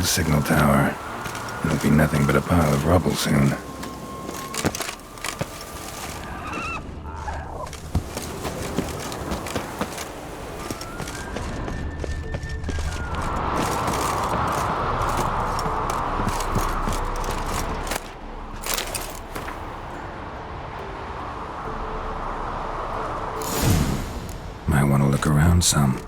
old signal tower. It'll be nothing but a pile of rubble soon. Might want to look around some.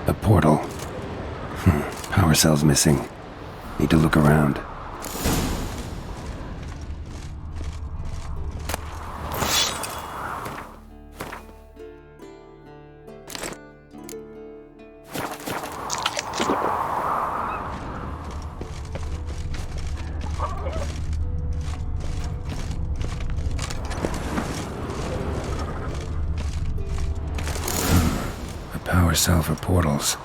The portal. Power cell's missing. Need to look around. Power cell for portals.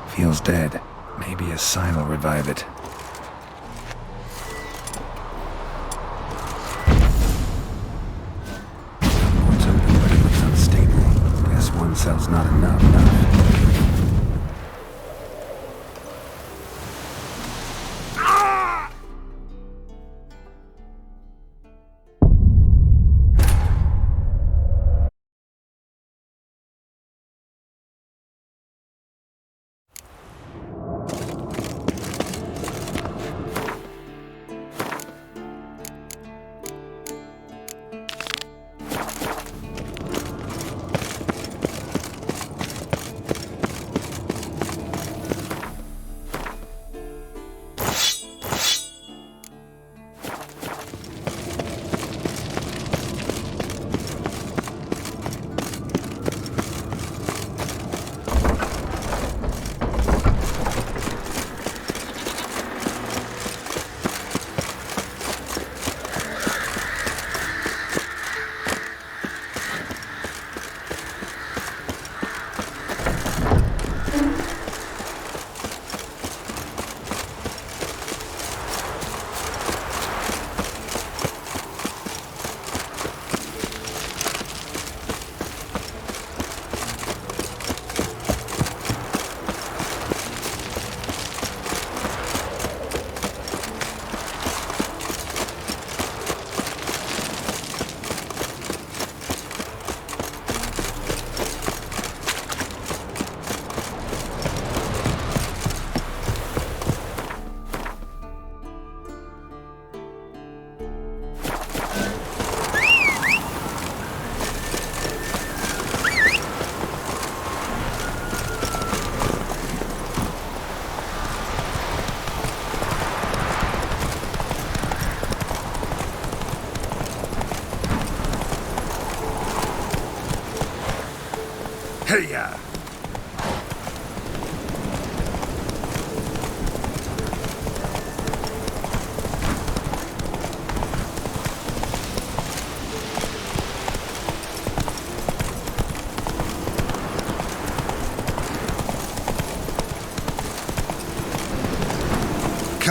Feels dead. Maybe a sign will revive it. Port's open, but it looks unstable. Guess one cell's not enough. Hey-ya!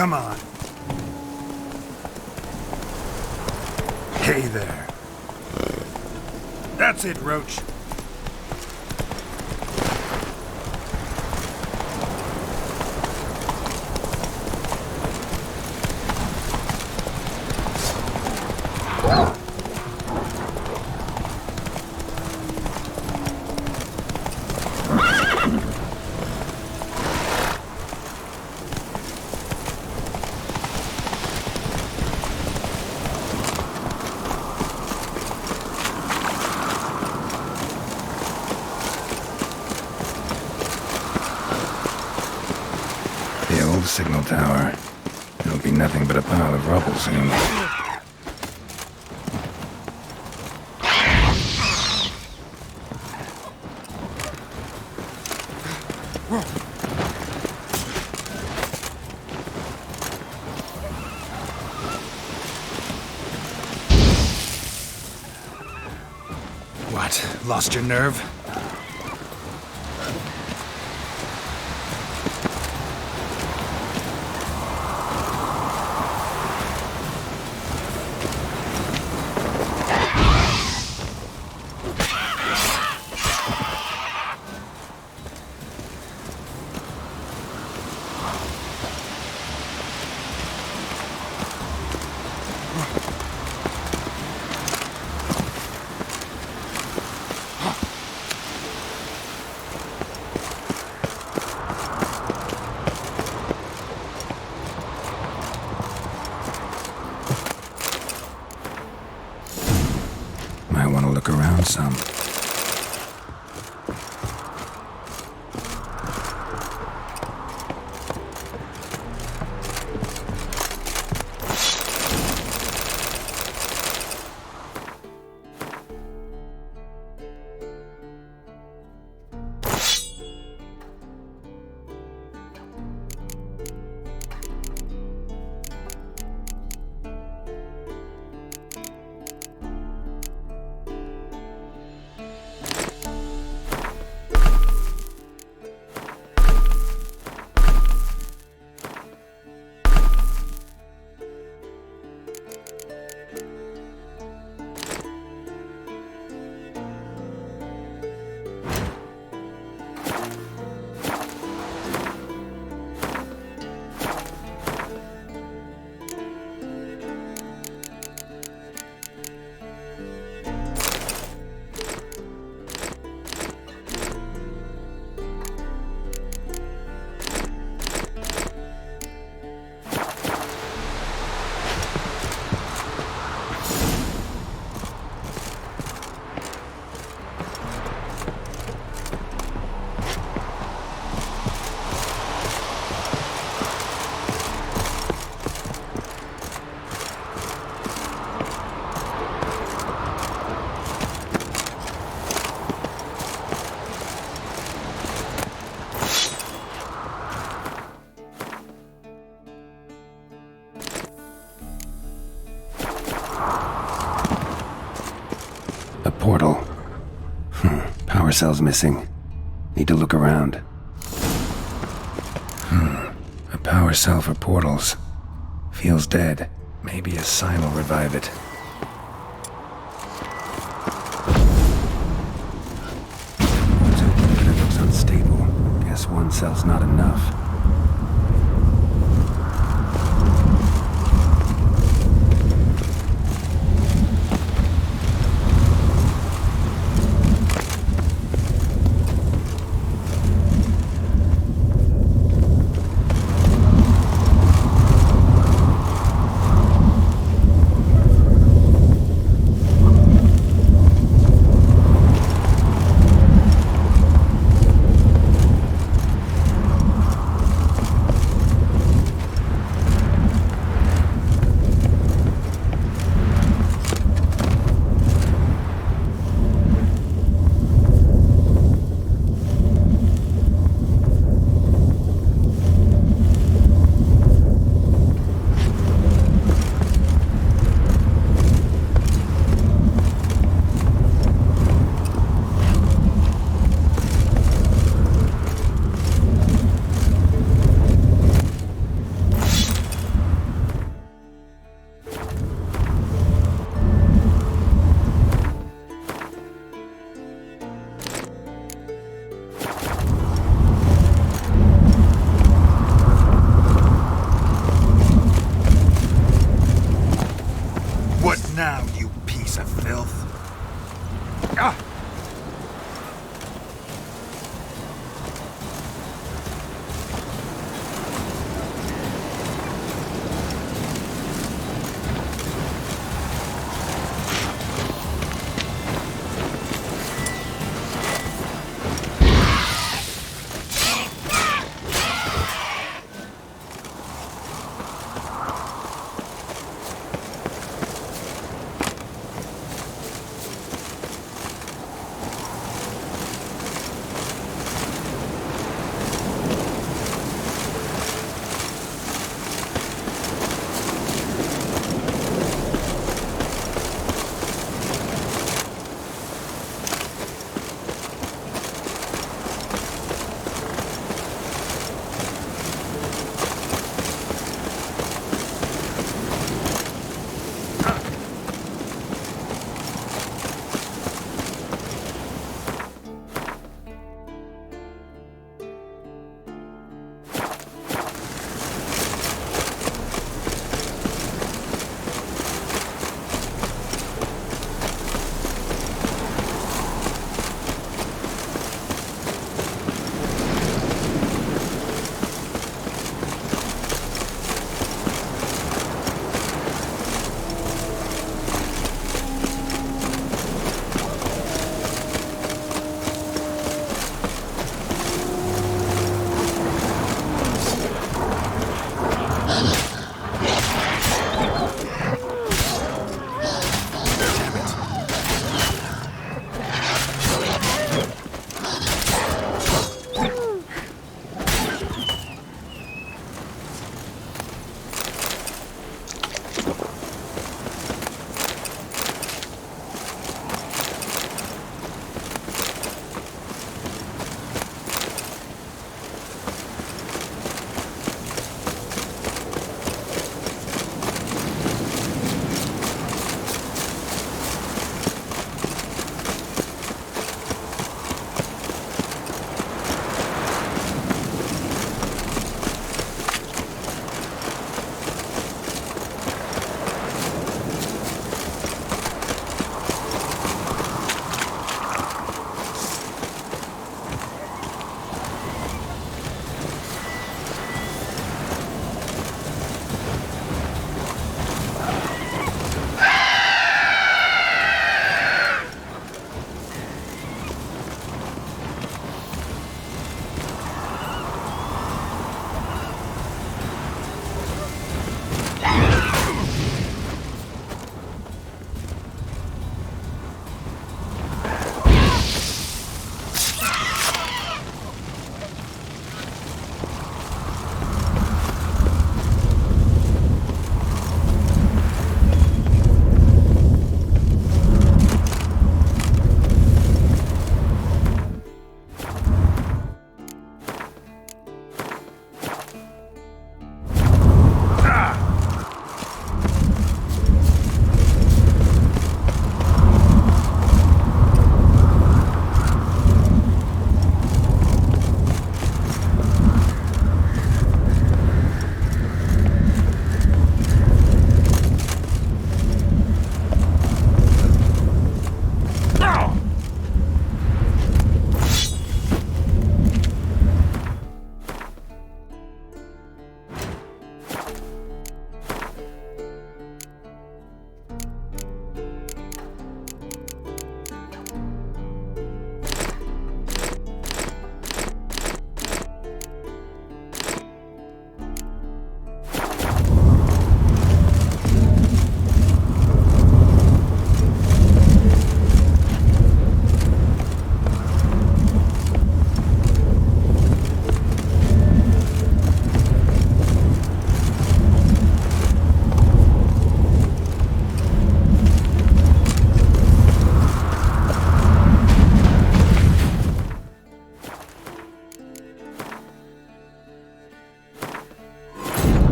Come on. Hey there. That's it, Roach. The old signal tower. It'll be nothing but a pile of rubble soon. What? Lost your nerve? Might want to look around some. A portal. Power cell's missing. Need to look around. A power cell for portals. Feels dead. Maybe a sign will revive it. One's open, but it looks unstable. Guess one cell's not enough.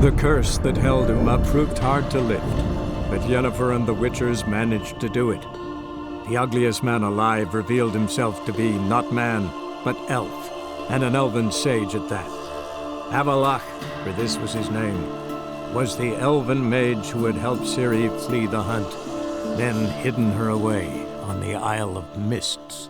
The curse that held Uma proved hard to lift, but Yennefer and the Witchers managed to do it. The ugliest man alive revealed himself to be not man, but elf, and an elven sage at that. Avallac'h, for this was his name, was the elven mage who had helped Ciri flee the hunt, then hidden her away on the Isle of Mists.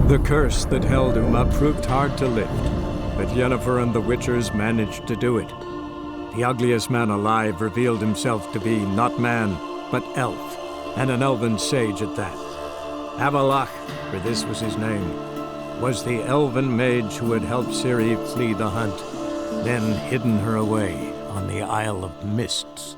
The curse that held Uma proved hard to lift, but Yennefer and the Witchers managed to do it. The ugliest man alive revealed himself to be not man, but elf, and an elven sage at that. Avalach, for this was his name, was the elven mage who had helped Ciri flee the hunt, then hidden her away on the Isle of Mists.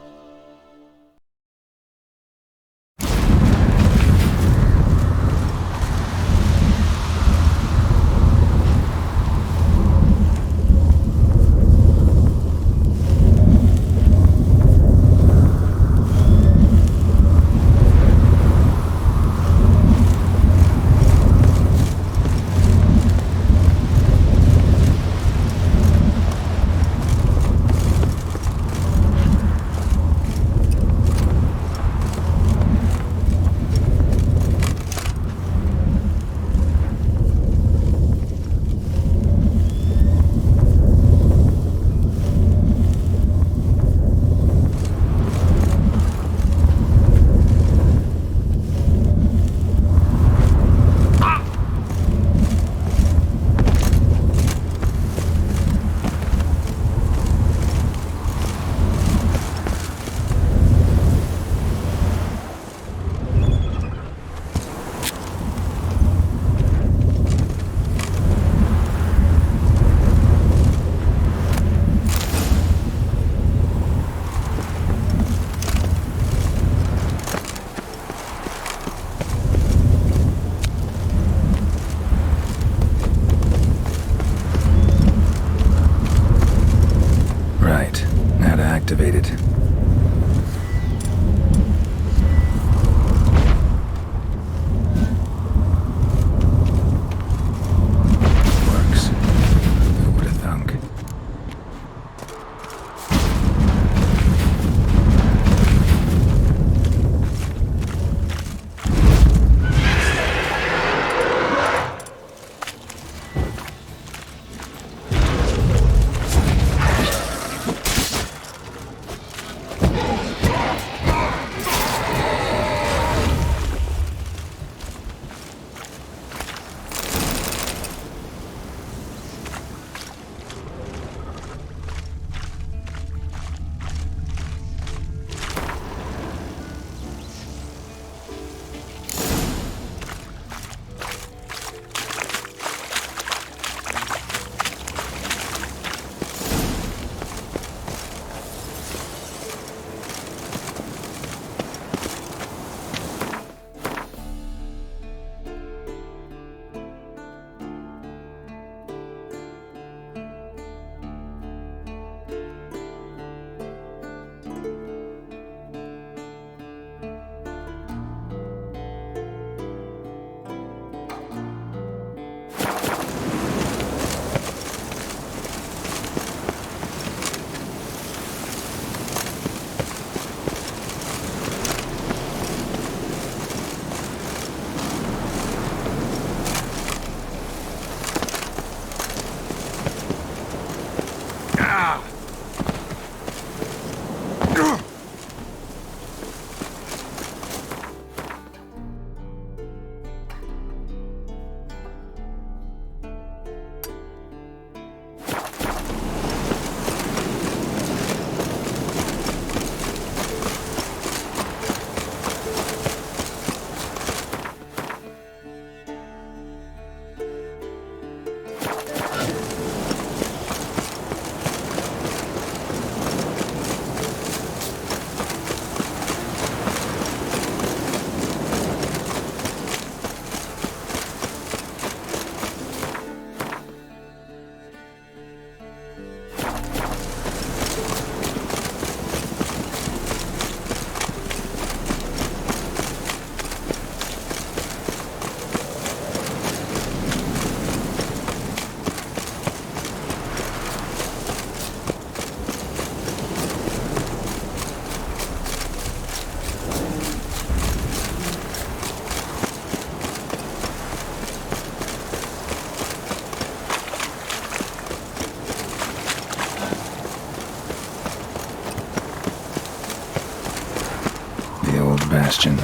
the Bastion.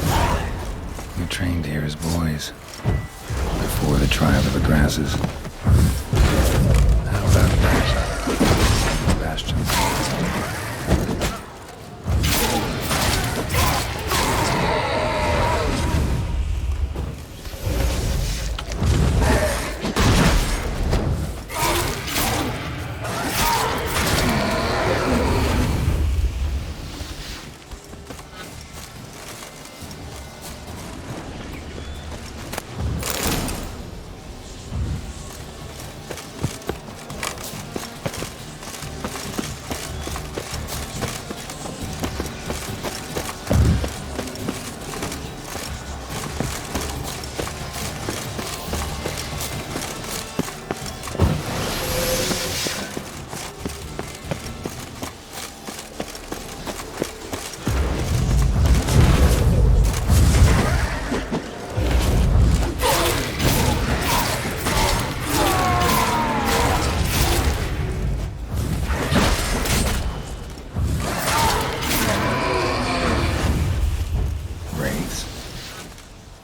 We trained here as boys, before the trial of the grasses. How about that? Bastion.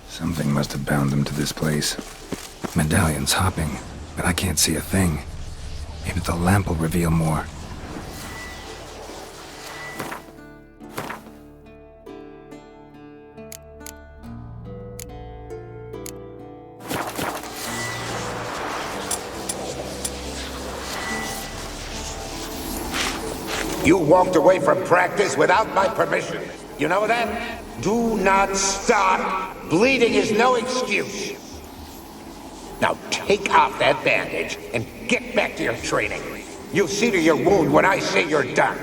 Something must have bound them to this place. Medallion's hopping, but I can't see a thing. Maybe the lamp will reveal more. You walked away from practice without my permission. You know that? Do not stop. Bleeding is no excuse. Now take off that bandage and get back to your training. You'll see to your wound when I say you're done.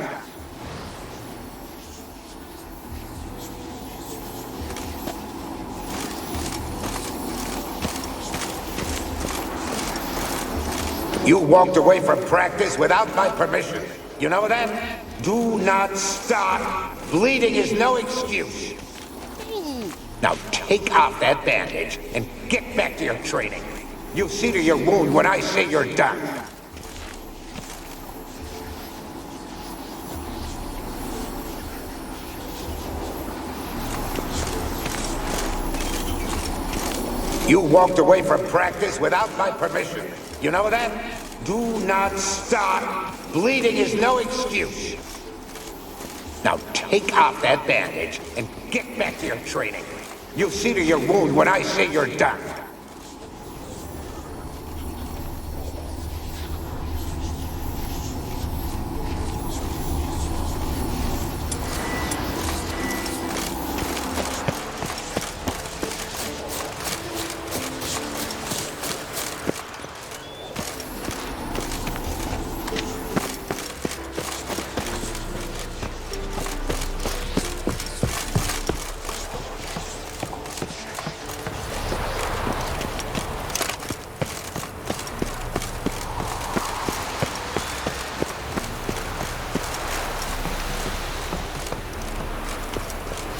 You walked away from practice without my permission. You know that? Do not stop. Bleeding is no excuse. Now take off that bandage and get back to your training. You'll see to your wound when I say you're done. You walked away from practice without my permission. You know that? Do not stop. Bleeding is no excuse. Now take off that bandage and get back to your training. You'll see to your wound when I say you're done.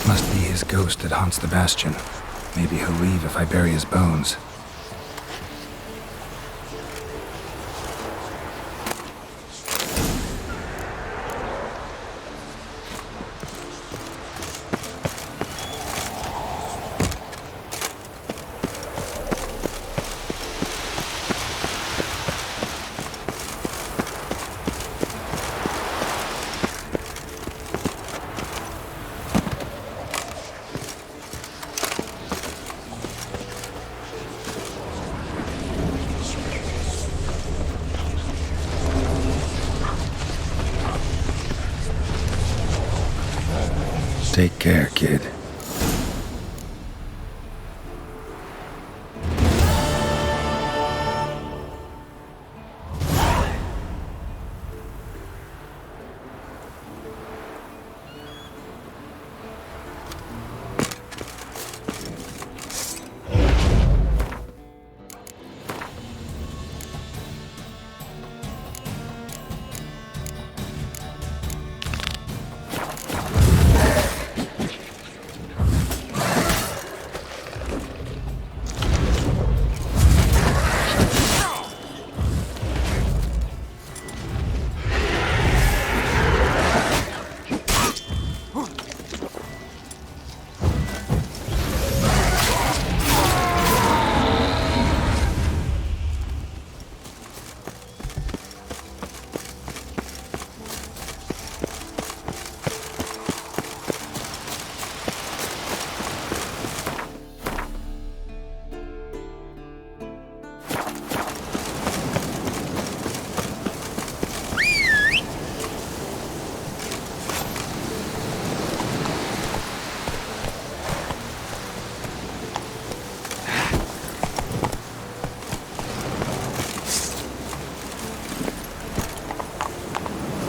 Must be his ghost that haunts the Bastion. Maybe he'll leave if I bury his bones. Take care, kid.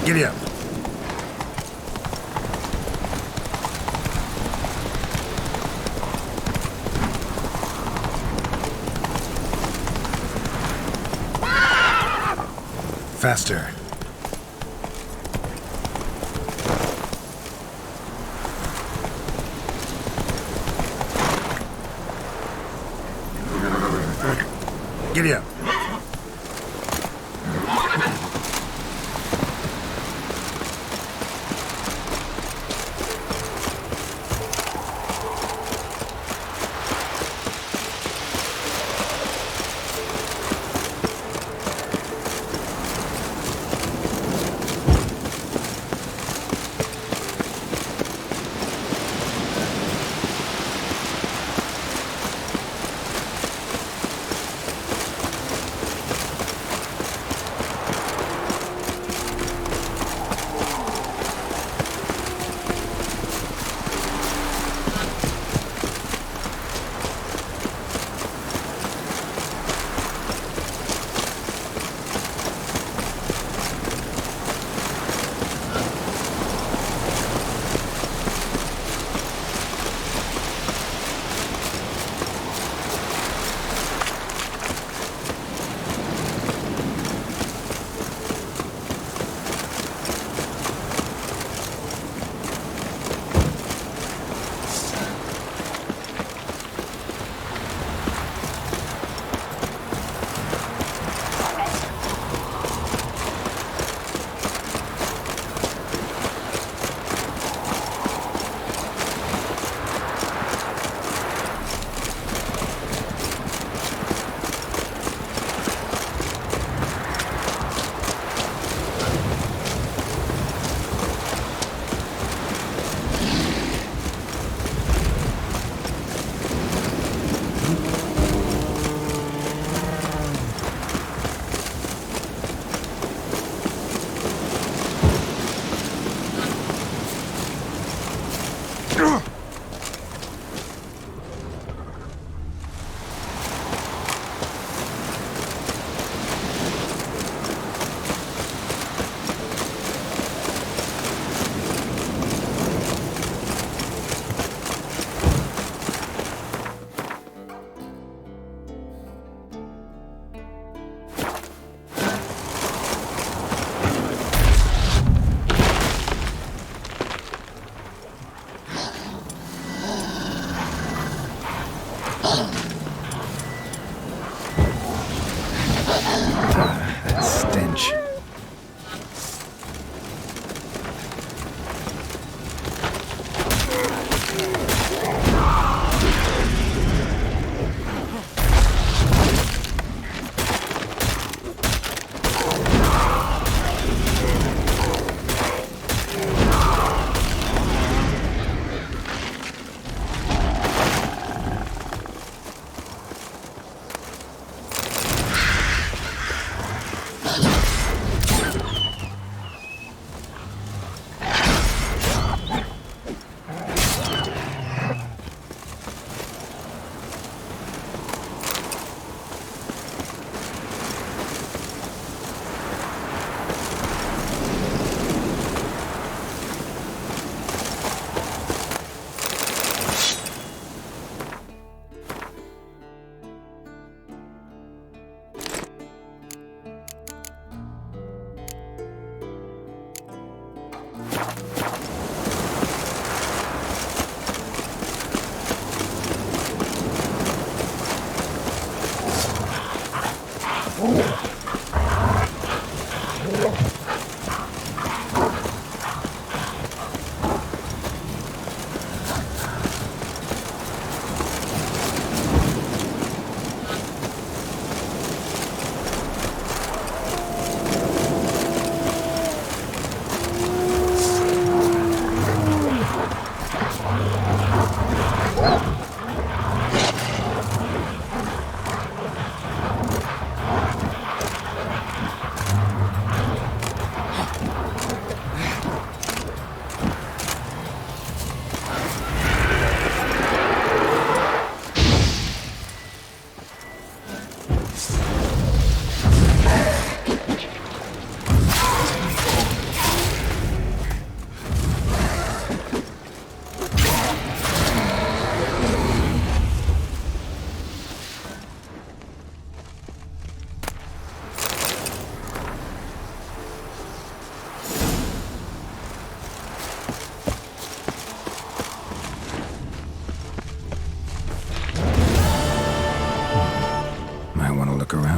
Giddy up. Faster. Giddy up.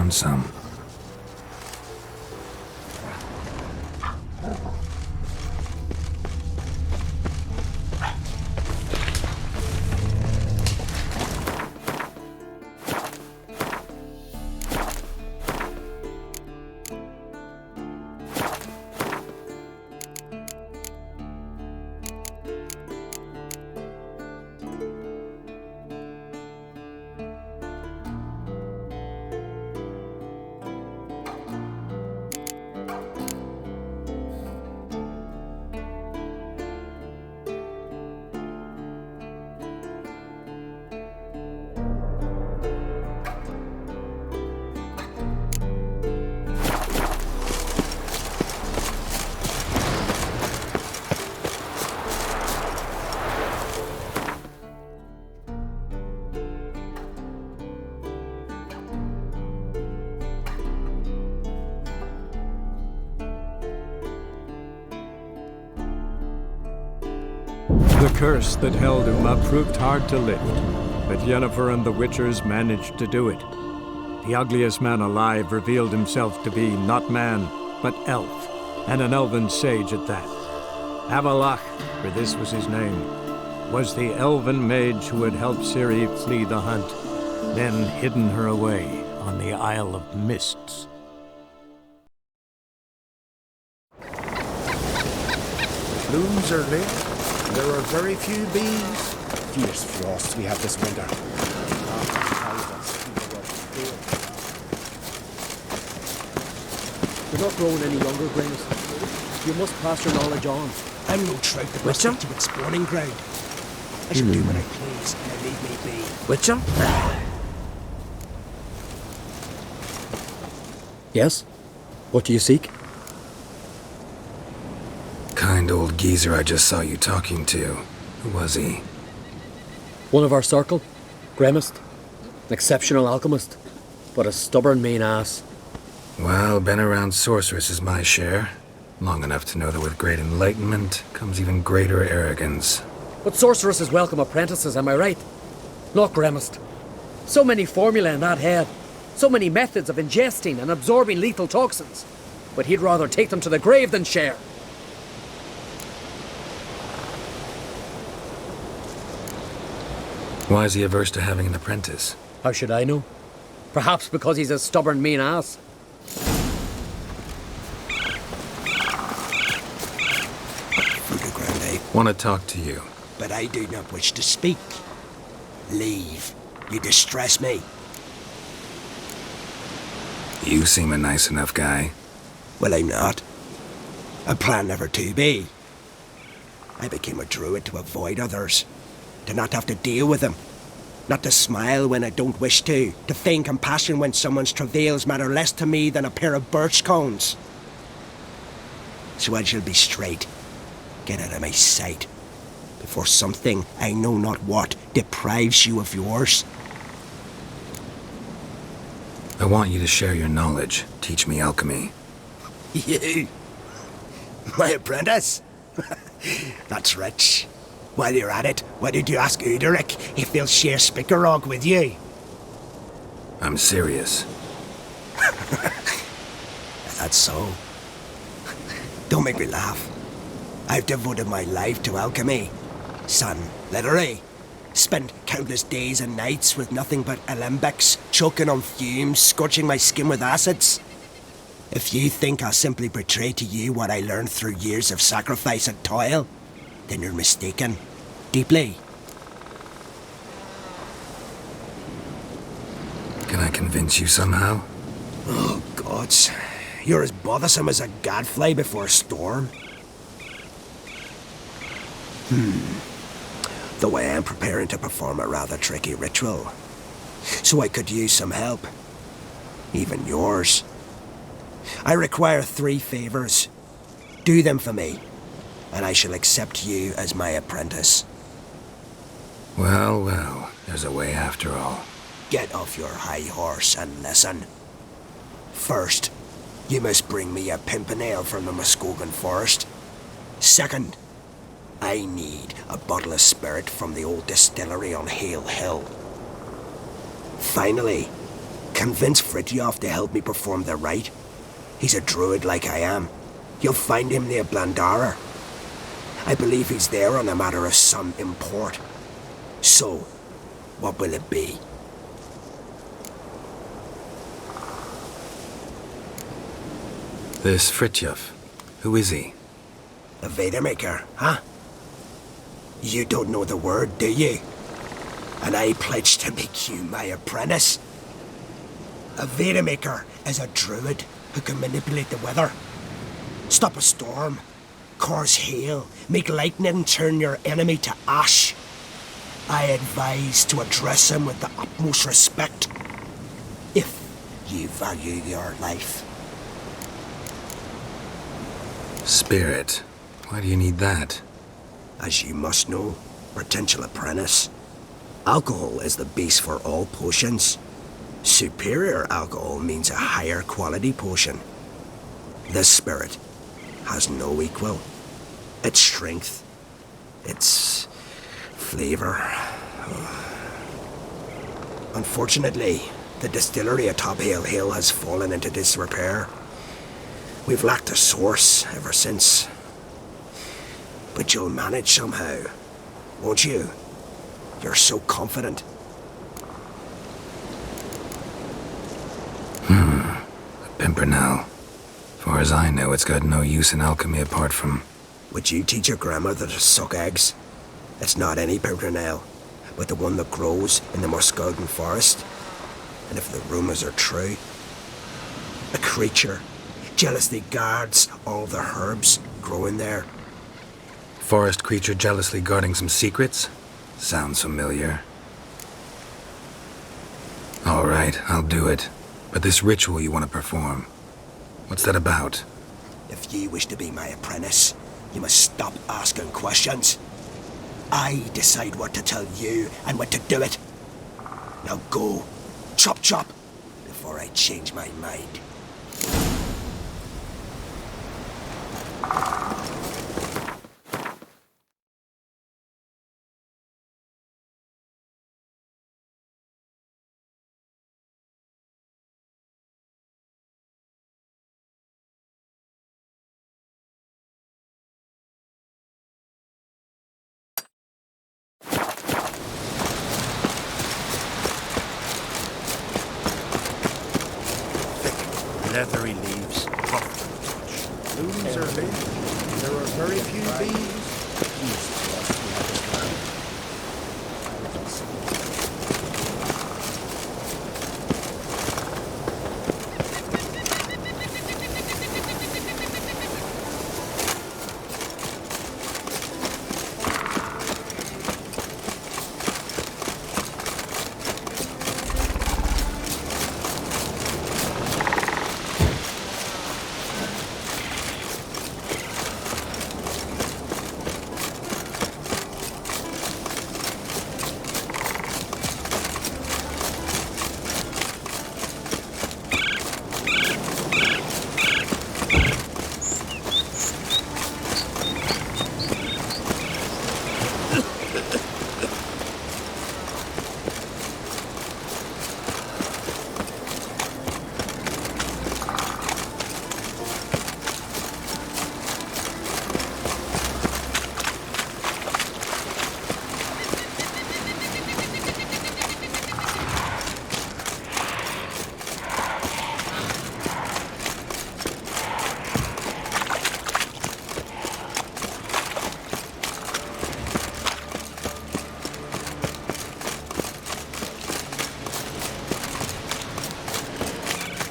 found some. The curse that held Uma proved hard to lift, but Yennefer and the Witchers managed to do it. The ugliest man alive revealed himself to be not man, but elf, and an elven sage at that. Avalach, for this was his name, was the elven mage who had helped Ciri flee the hunt, then hidden her away on the Isle of Mists. Blooms are lit. There are very few bees. Fierce frosts we have this winter. You're not growing any younger, Grace. You must pass your knowledge on. I'm no trout that must Witcher? stick to its spawning ground. I shall do what I please, and leave me be. Witcher? Yes? What do you seek? Kind old geezer I just saw you talking to. Who was he? One of our circle. Gremist. An exceptional alchemist. But a stubborn mean ass. Well, been around sorceresses my share. Long enough to know that with great enlightenment comes even greater arrogance. But sorceresses welcome apprentices, am I right? Not Gremist. So many formulae in that head. So many methods of ingesting and absorbing lethal toxins. But he'd rather take them to the grave than share. Why is he averse to having an apprentice? How should I know? Perhaps because he's a stubborn mean ass. Grande, Want to talk to you. but I do not wish to speak. Leave. You distress me. You seem a nice enough guy. Well, I'm not. I plan never to be. I became a druid to avoid others. To not have to deal with them. Not to smile when I don't wish to feign compassion when someone's travails matter less to me than a pair of birch cones. So I shall be straight. Get out of my sight. Before something, I know not what, deprives you of yours. I want you to share your knowledge. Teach me alchemy. You? My apprentice? That's rich. While you're at it, why did you ask Uderic if he'll share Spikarog with you? I'm serious. That's so. Don't make me laugh. I've devoted my life to alchemy. Son, literally. Spent countless days and nights with nothing but alembics, choking on fumes, scorching my skin with acids. If you think I'll simply betray to you what I learned through years of sacrifice and toil, then you're mistaken. Deeply. Can I convince you somehow? Oh, gods. You're as bothersome as a gadfly before a storm. Though I am preparing to perform a rather tricky ritual. So I could use some help. Even yours. I require 3 favors. Do them for me, and I shall accept you as my apprentice. Well, well, there's a way after all. Get off your high horse and listen. First, you must bring me a pimpernel from the Muskogan forest. Second, I need a bottle of spirit from the old distillery on Hale Hill. Finally, convince Fritjof to help me perform the rite. He's a druid like I am. You'll find him near Blandara. I believe he's there on a matter of some import. So, what will it be? This Fritjof, who is he? A Vadermaker, huh? You don't know the word, do you? And I pledge to make you my apprentice. A Vadermaker is a druid who can manipulate the weather. Stop a storm, cause hail, make lightning turn your enemy to ash. I advise to address him with the utmost respect, if you value your life. Spirit. Why do you need that? As you must know, potential apprentice, alcohol is the base for all potions. Superior alcohol means a higher quality potion. This spirit has no equal. Its strength, its flavor. Unfortunately, the distillery atop Hale Hill has fallen into disrepair. We've lacked a source ever since. But you'll manage somehow, won't you? You're so confident. Pimpernel. Far as I know, it's got no use in alchemy apart from... Would you teach your grandmother to suck eggs? It's not any pimpernel, but the one that grows in the Muskogden forest. And if the rumors are true, a creature jealously guards all the herbs growing there. Forest creature jealously guarding some secrets? Sounds familiar. All right, I'll do it. But this ritual you want to perform, what's that about? If you wish to be my apprentice, you must stop asking questions. I decide what to tell you and when to do it. Now go, chop chop, before I change my mind. Leathery leaves, rough to the touch. Blooms are big. There are very few bees.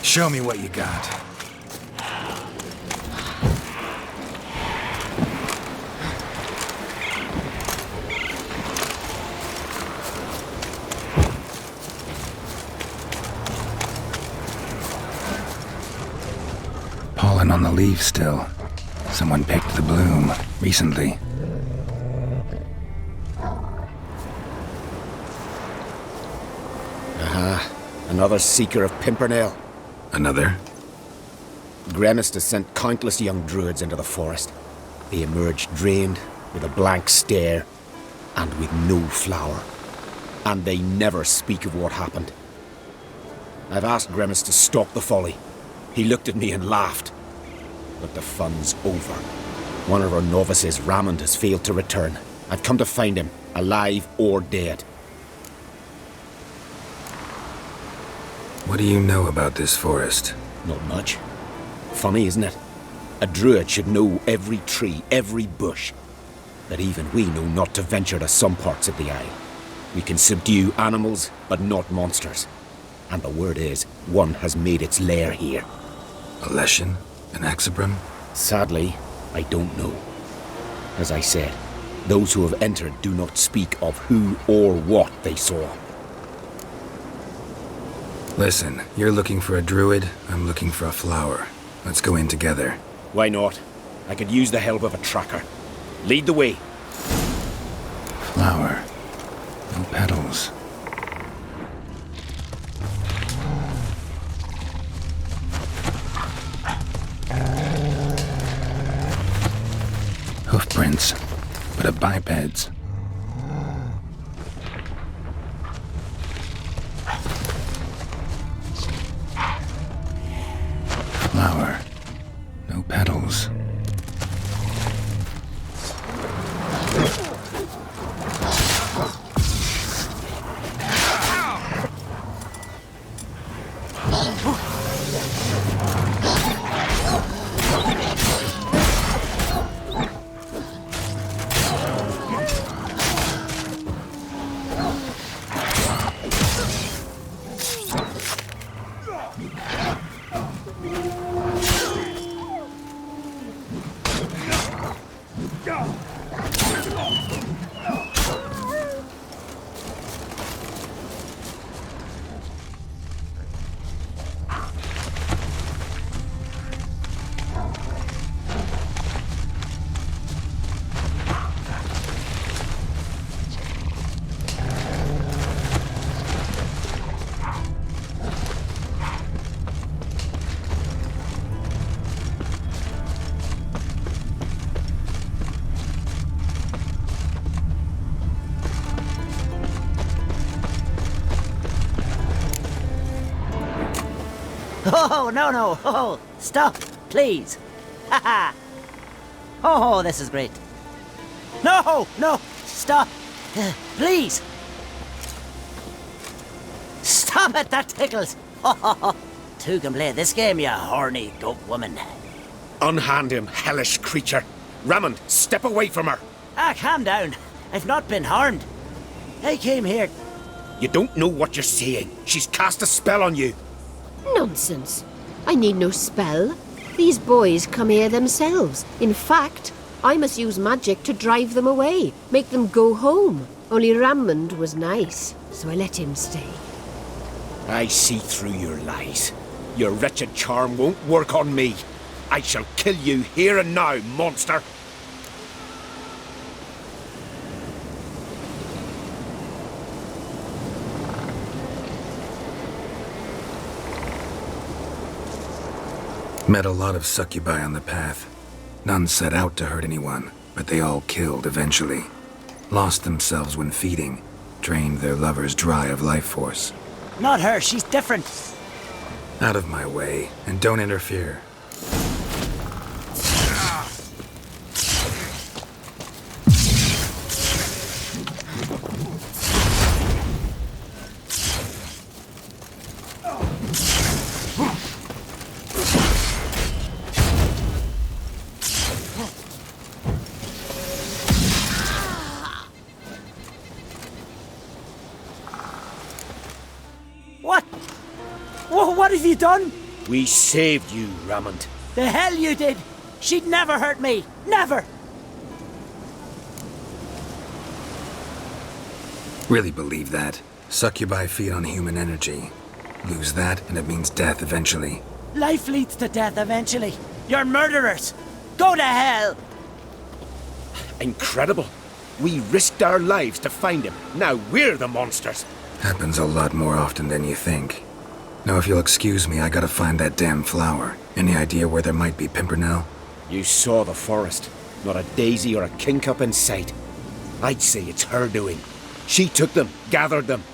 Show me what you got. Pollen on the leaves still. Someone picked the bloom recently. Another seeker of Pimpernel. Another? Gremist has sent countless young druids into the forest. They emerge drained, with a blank stare, and with no flower. And they never speak of what happened. I've asked Grimace to stop the folly. He looked at me and laughed. But the fun's over. One of our novices, Rammond, has failed to return. I've come to find him, alive or dead. What do you know about this forest? Not much. Funny, isn't it? A druid should know every tree, every bush. But even we know not to venture to some parts of the Isle. We can subdue animals, but not monsters. And the word is, one has made its lair here. A Leshen? An Axabrum? Sadly, I don't know. As I said, those who have entered do not speak of who or what they saw. Listen, you're looking for a druid, I'm looking for a flower. Let's go in together. Why not? I could use the help of a tracker. Lead the way. Flower. No petals. Hoofprints, but of bipeds. Flower. No petals. Oh, no. Oh, stop, please. Ha ha. Oh, this is great. No, stop. Please. Stop it, that tickles. Two can play this game, you horny goat woman. Unhand him, hellish creature. Rammond, step away from her. Calm down. I've not been harmed. I came here. You don't know what you're saying. She's cast a spell on you. Nonsense. I need no spell. These boys come here themselves. In fact, I must use magic to drive them away, make them go home. Only Rammond was nice, so I let him stay. I see through your lies. Your wretched charm won't work on me. I shall kill you here and now, monster. Met a lot of succubi on the path. None set out to hurt anyone, but they all killed eventually. Lost themselves when feeding, drained their lovers dry of life force. Not her, she's different. Out of my way, and don't interfere. What have you done? We saved you, Rammond. The hell you did! She'd never hurt me! Never! Really believe that? Succubi feed on human energy. Lose that, and it means death eventually. Life leads to death eventually. You're murderers! Go to hell! Incredible. We risked our lives to find him. Now we're the monsters. Happens a lot more often than you think. Now, if you'll excuse me, I gotta find that damn flower. Any idea where there might be Pimpernel? You saw the forest. Not a daisy or a kingcup in sight. I'd say it's her doing. She took them, gathered them.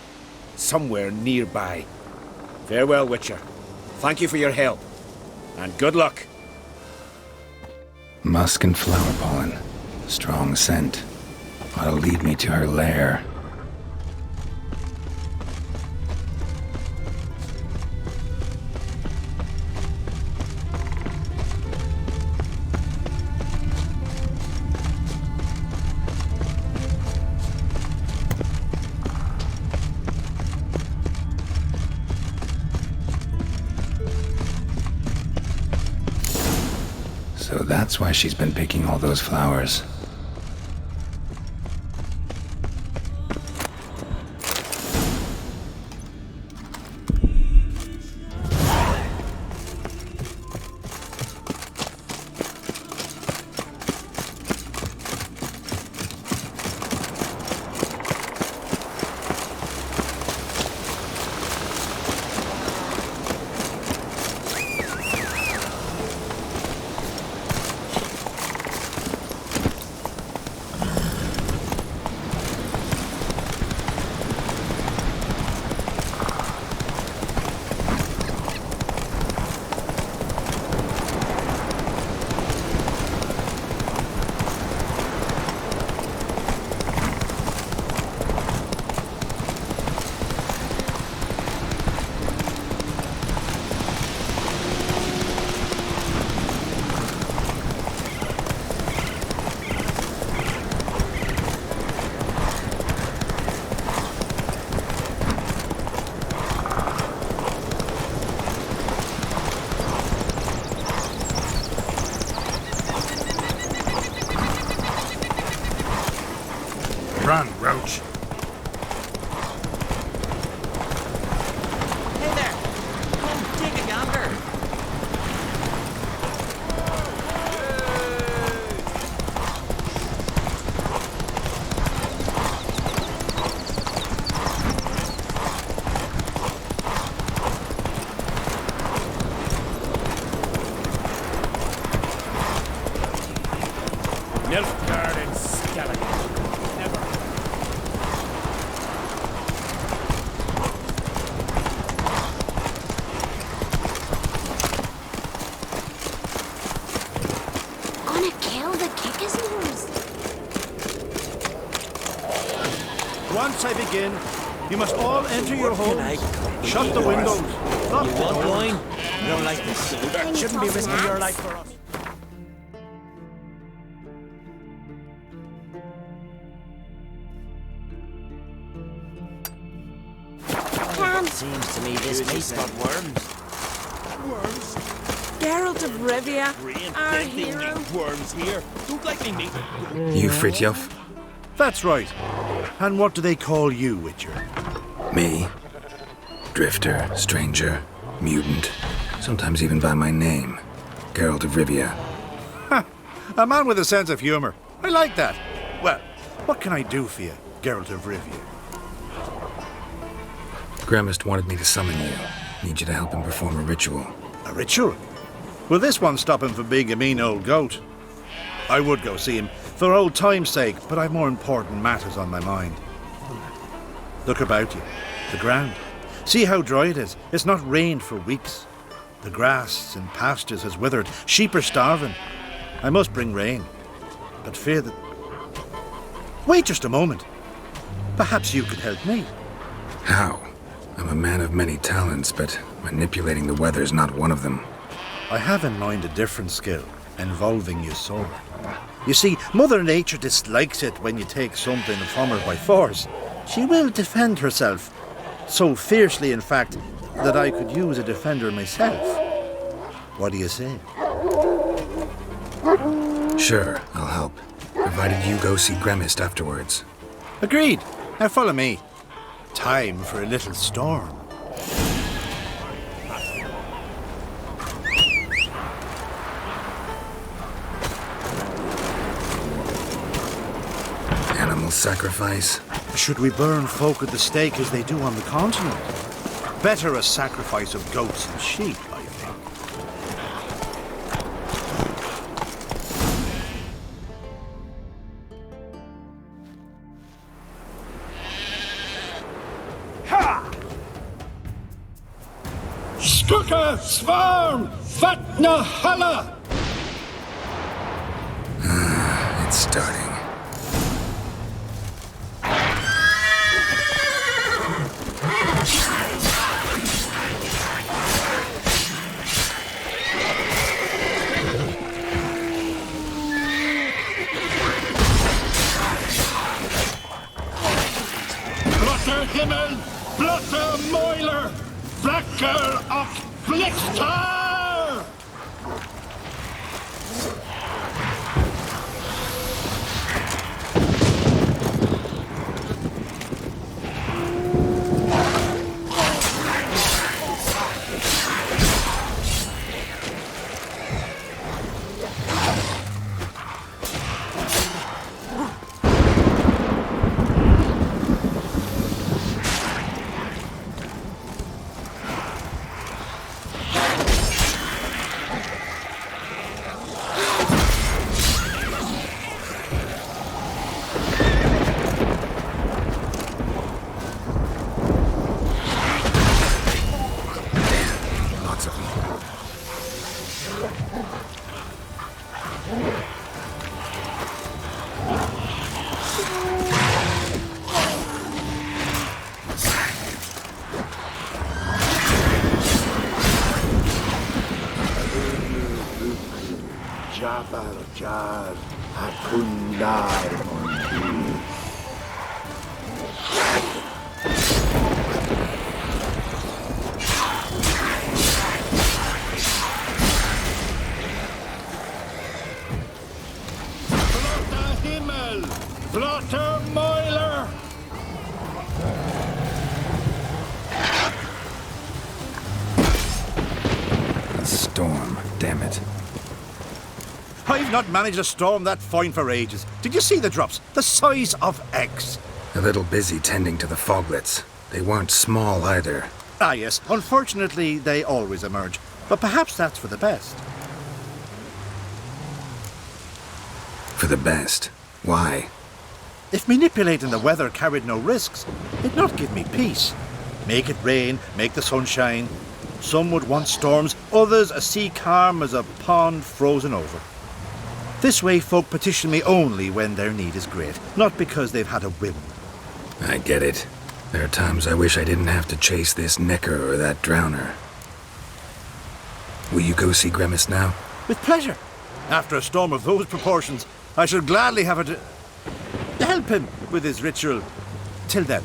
Somewhere nearby. Farewell, Witcher. Thank you for your help. And good luck. Musk and flower pollen. Strong scent. Ought to lead me to her lair. So that's why she's been picking all those flowers. Run, Roach. Hey there! Come take a gander! Nilfgaard and Skellige. Never. Gonna kill the Kickismores. Once I begin, you must all enter your homes. Shut the windows. Lock the doors. Wine? You don't like this? Shouldn't be risking your life for us. Seems to me this place got worms. Geralt of Rivia, our hero. Worms here. Don't like me, mate. You Fritjof? That's right. And what do they call you, Witcher? Me? Drifter, stranger, mutant. Sometimes even by my name. Geralt of Rivia. A man with a sense of humor. I like that. Well, what can I do for you, Geralt of Rivia? Gremist wanted me to summon you. Need you to help him perform a ritual. A ritual? Will this one stop him from being a mean old goat? I would go see him for old time's sake, but I've more important matters on my mind. Look about you. The ground. See how dry it is. It's not rained for weeks. The grass in pastures has withered. Sheep are starving. I must bring rain, but fear that... Wait just a moment. Perhaps you could help me. How? I'm a man of many talents, but manipulating the weather's not one of them. I have in mind a different skill, involving your sword. You see, Mother Nature dislikes it when you take something from her by force. She will defend herself. So fiercely, in fact, that I could use a defender myself. What do you say? Sure, I'll help. Provided you go see Gremist afterwards. Agreed. Now follow me. Time for a little storm. Animal sacrifice? Should we burn folk at the stake as they do on the continent? Better a sacrifice of goats and sheep, I think. Tuka Svarm Fatna Hala! It's starting. Blotter Himmel, Blotter Moiler, Blacker och Blixtar! Lots of them. Jafar Jar Hakundar Mondi. Blotter Himmel, Blotter Moiler! A storm, damn it. I've not managed to storm that fine for ages. Did you see the drops? The size of eggs. A little busy tending to the foglets. They weren't small either. Ah, yes. Unfortunately, they always emerge. But perhaps that's for the best. For the best. Why? If manipulating the weather carried no risks, it'd not give me peace. Make it rain, make the sun shine. Some would want storms, others a sea calm as a pond frozen over. This way folk petition me only when their need is great, not because they've had a whim. I get it. There are times I wish I didn't have to chase this necker or that drowner. Will you go see Grimace now? With pleasure. After a storm of those proportions, I shall gladly have it to help him with his ritual. Till then.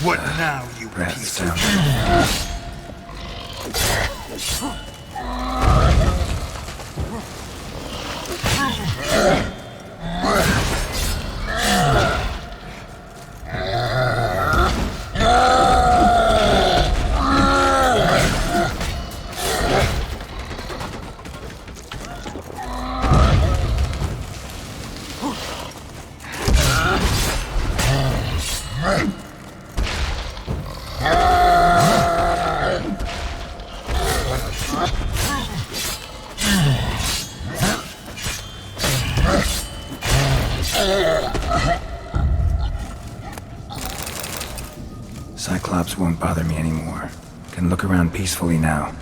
What now, you Breath piece down. Cyclops won't bother me anymore. Can look around peacefully now.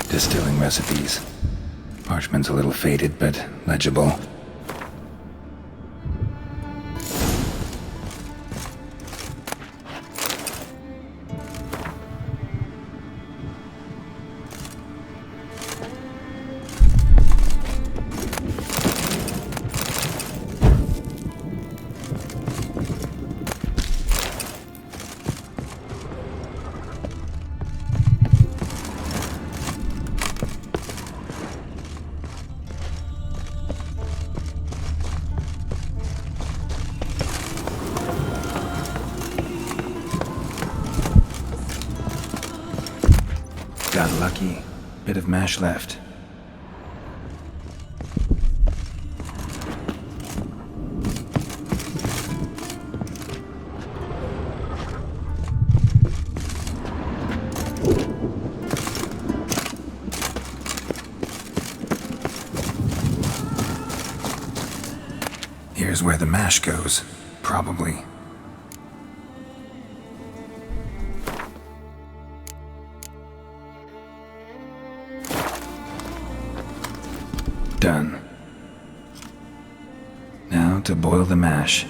Distilling recipes. Parchment's a little faded, but legible. Got lucky. Bit of mash left. Here's where the mash goes, probably. Done. Now to boil the mash.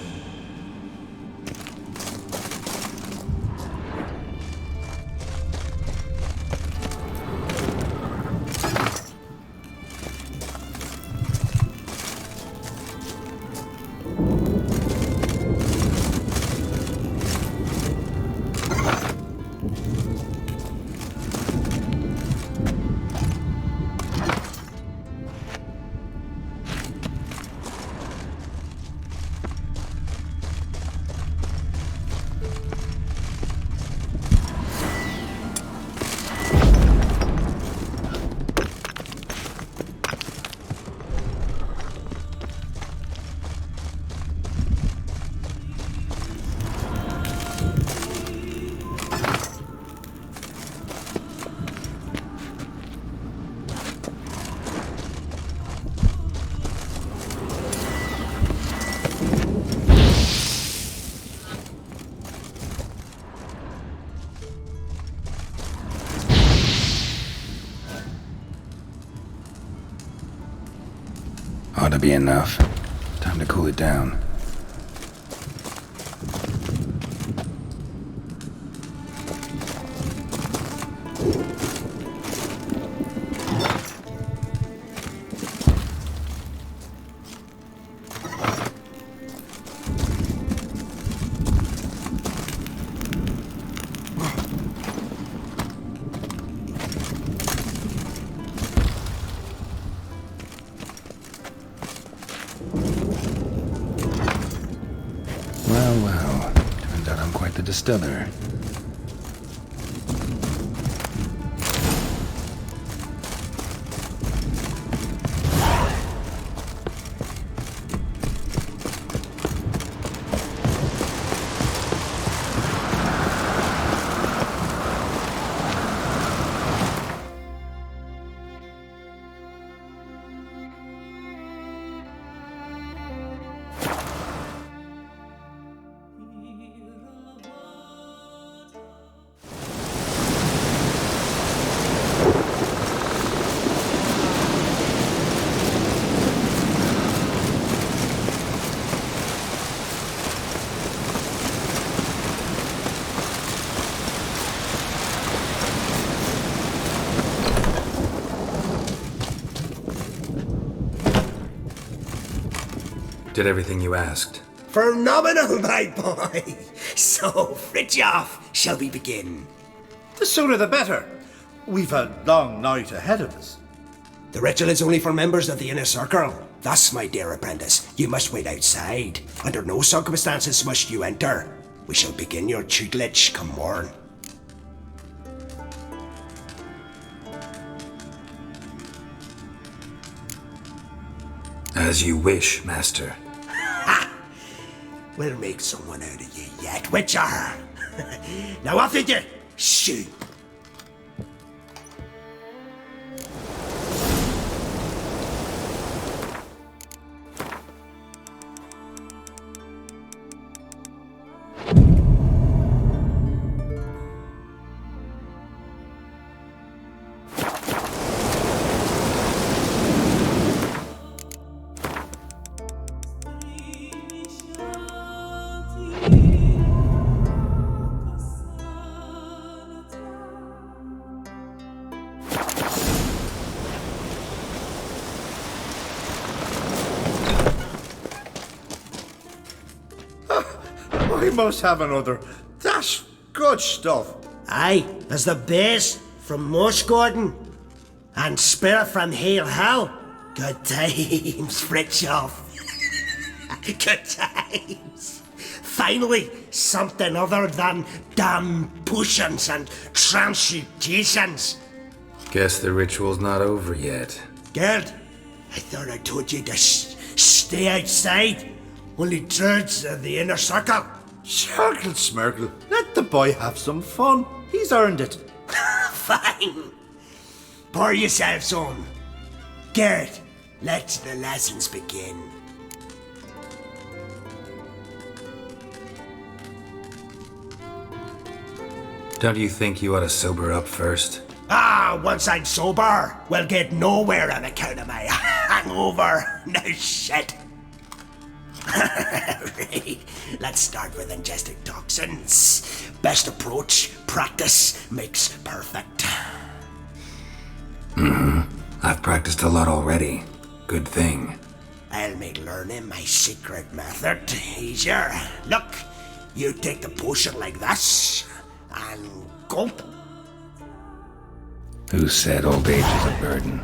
Ought to be enough. Time to cool it down. Well, turns out I'm quite the distiller. Did everything you asked. Phenomenal, my boy. So, Fritjof, shall we begin? The sooner the better. We've a long night ahead of us. The ritual is only for members of the inner circle. Thus, my dear apprentice, you must wait outside. Under no circumstances must you enter. We shall begin your tutelage come morn. As you wish, Master. Ha! We'll make someone out of you yet, Witcher. Now off with you! Shoot! We must have another. That's good stuff. Aye, there's the base from Mosh Gordon and Spear from Hale Hell. Good times, Fritjof. Good times. Finally, something other than damn potions and transmutations. Guess the ritual's not over yet. Gerd, I thought I told you to stay outside. Only druids of the inner circle. Circle Smirkle, let the boy have some fun. He's earned it. Fine. Pour yourselves on. Gerd, let the lessons begin. Don't you think you ought to sober up first? Once I'm sober, we'll get nowhere on account of my hangover. No shit. Right. Let's start with ingesting toxins. Best approach, practice makes perfect. I've practiced a lot already. Good thing. I'll make learning my secret method easier. Look, you take the potion like this, and gulp. Who said old age is a burden?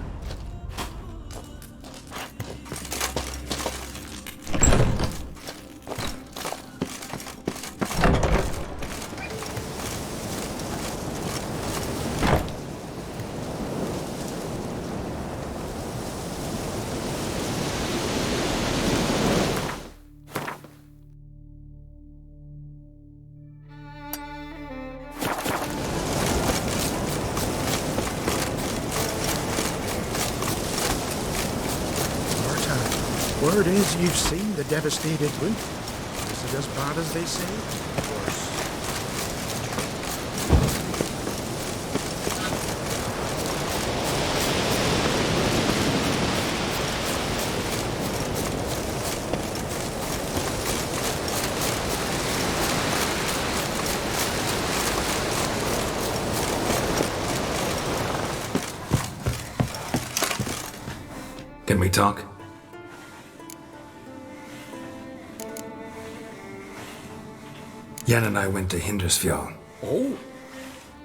Word is you've seen the devastated route. Is it as bad as they say? Worse. Can we talk? Yen and I went to Hindersfjall. Oh?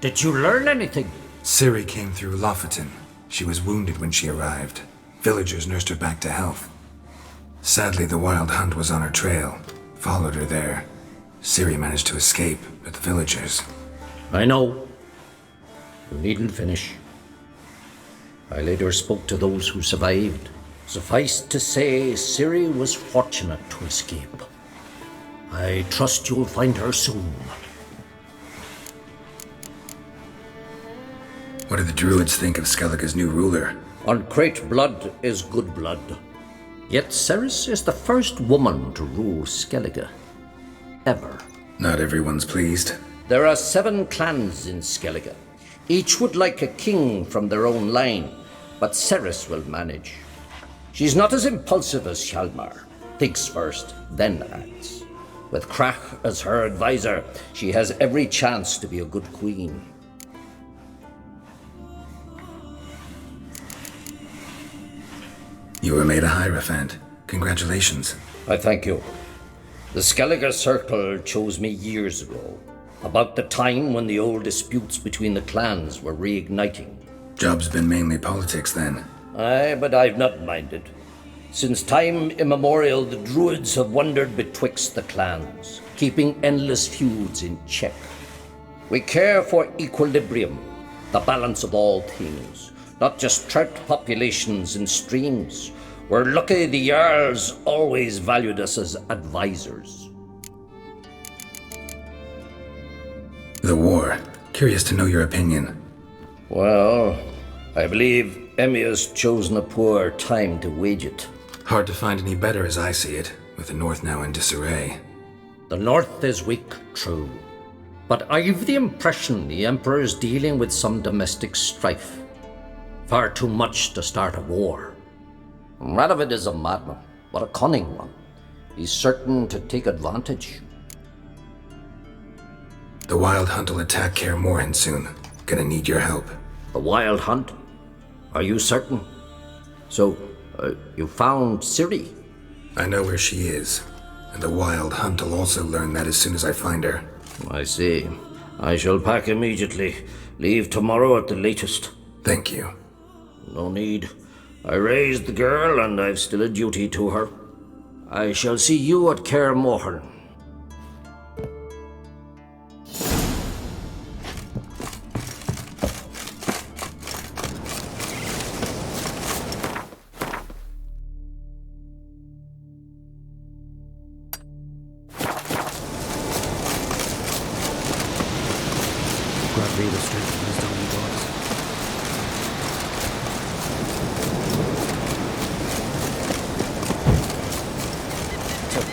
Did you learn anything? Ciri came through Lofoten. She was wounded when she arrived. Villagers nursed her back to health. Sadly, the Wild Hunt was on her trail. Followed her there. Ciri managed to escape, but the villagers... I know. You needn't finish. I later spoke to those who survived. Suffice to say, Ciri was fortunate to escape. I trust you'll find her soon. What do the druids think of Skellige's new ruler? Uncrate blood is good blood. Yet Ceres is the first woman to rule Skellige. Ever. Not everyone's pleased. There are 7 clans in Skellige. Each would like a king from their own line, but Ceres will manage. She's not as impulsive as Hjalmar. Thinks first, then acts. With Krach as her advisor, she has every chance to be a good queen. You were made a Hierophant. Congratulations. I thank you. The Skellige Circle chose me years ago, about the time when the old disputes between the clans were reigniting. Job's been mainly politics then. Aye, but I've not minded. Since time immemorial, the Druids have wandered betwixt the clans, keeping endless feuds in check. We care for equilibrium, the balance of all things, not just trout populations and streams. We're lucky the Jarls always valued us as advisors. The war. Curious to know your opinion. Well, I believe Emmir's chosen a poor time to wage it. Hard to find any better as I see it, with the North now in disarray. The North is weak, true. But I've the impression the Emperor is dealing with some domestic strife. Far too much to start a war. Radovid is a madman, but a cunning one. He's certain to take advantage. The Wild Hunt will attack Kaer Morhen soon. Gonna need your help. The Wild Hunt? Are you certain? So, you found Ciri? I know where she is. And the Wild Hunt will also learn that as soon as I find her. I see. I shall pack immediately. Leave tomorrow at the latest. Thank you. No need. I raised the girl, and I've still a duty to her. I shall see you at Kaer Morhen.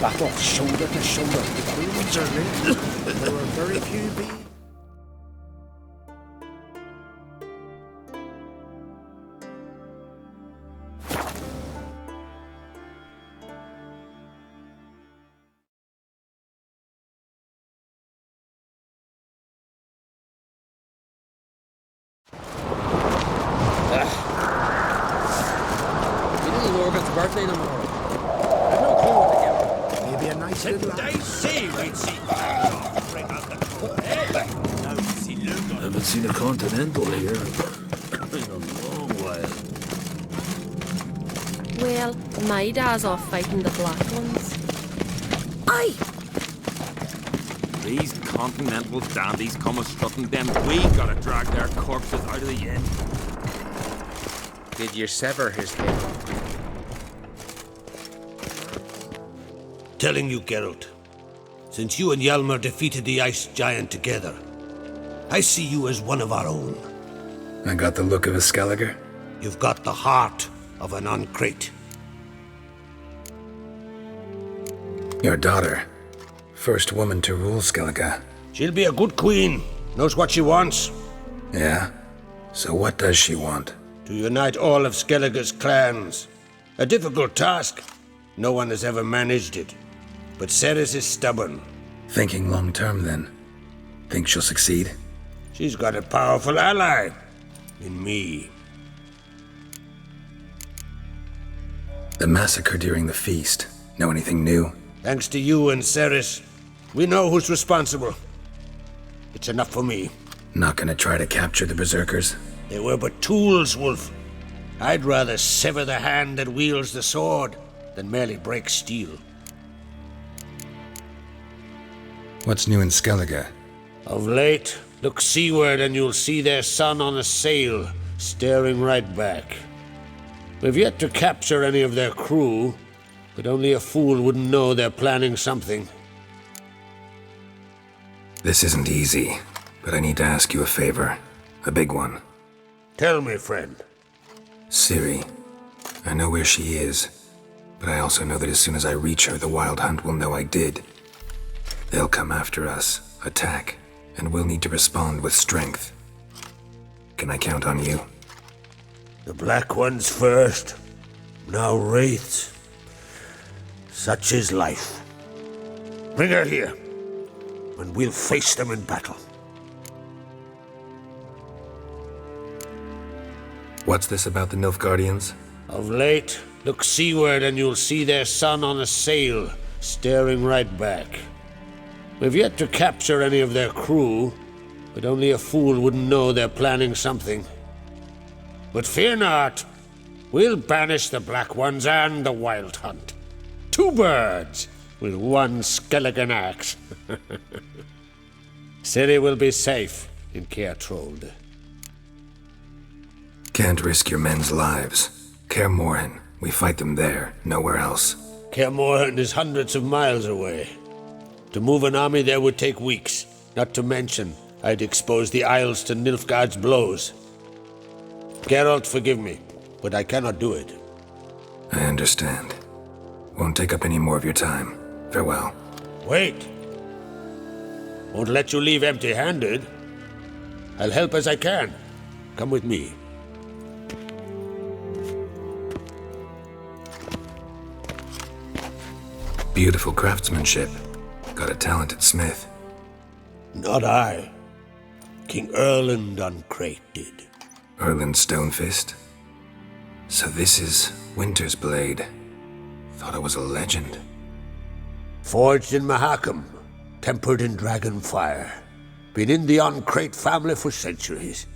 Battle shoulder to shoulder. The queens are lit. There are very few bees. Little Lorgan's birthday tomorrow. I've no clue what to give her. Maybe a nice little... I say we'd see bring out the Haven't seen a Continental here in a long while. Well, my dad's off fighting the black ones. Aye! These Continental dandies come a strutting them. We gotta drag their corpses out of the inn. Did you sever his head? Telling you, Geralt, since you and Hjalmar defeated the Ice Giant together, I see you as one of our own. I got the look of a Skelliger? You've got the heart of an Uncrate. Your daughter. First woman to rule Skellige. She'll be a good queen. Knows what she wants. Yeah? So what does she want? To unite all of Skellige's clans. A difficult task. No one has ever managed it. But Ceres is stubborn. Thinking long term, then. Think she'll succeed? She's got a powerful ally. In me. The massacre during the feast. Know anything new? Thanks to you and Ceres, we know who's responsible. It's enough for me. Not gonna try to capture the Berserkers? They were but tools, Wolf. I'd rather sever the hand that wields the sword than merely break steel. What's new in Skellige? Of late, look seaward and you'll see their sun on a sail, staring right back. We've yet to capture any of their crew, but only a fool wouldn't know they're planning something. This isn't easy, but I need to ask you a favor. A big one. Tell me, friend. Ciri. I know where she is, but I also know that as soon as I reach her, the Wild Hunt will know I did. They'll come after us, attack, and we'll need to respond with strength. Can I count on you? The Black Ones first, now Wraiths. Such is life. Bring her here, and we'll face them in battle. What's this about the Nilfgaardians? Of late, Look seaward and you'll see their son on a sail, staring right back. We've yet to capture any of their crew, but only a fool wouldn't know they're planning something. But fear not, we'll banish the Black Ones and the Wild Hunt. 2 birds with 1 skeleton axe. Ciri will be safe in Caer Trode. Can't risk your men's lives. Kaer Morhen. We fight them there, nowhere else. Kaer Morhen is hundreds of miles away. To move an army there would take weeks. Not to mention, I'd expose the Isles to Nilfgaard's blows. Geralt, forgive me, but I cannot do it. I understand. Won't take up any more of your time. Farewell. Wait! Won't let you leave empty-handed. I'll help as I can. Come with me. Beautiful craftsmanship. Got a talented smith. Not I. King Erland Uncrate did. Erland Stonefist? So this is Winter's Blade. Thought it was a legend. Forged in Mahakam, tempered in dragon fire. Been in the Uncrate family for centuries.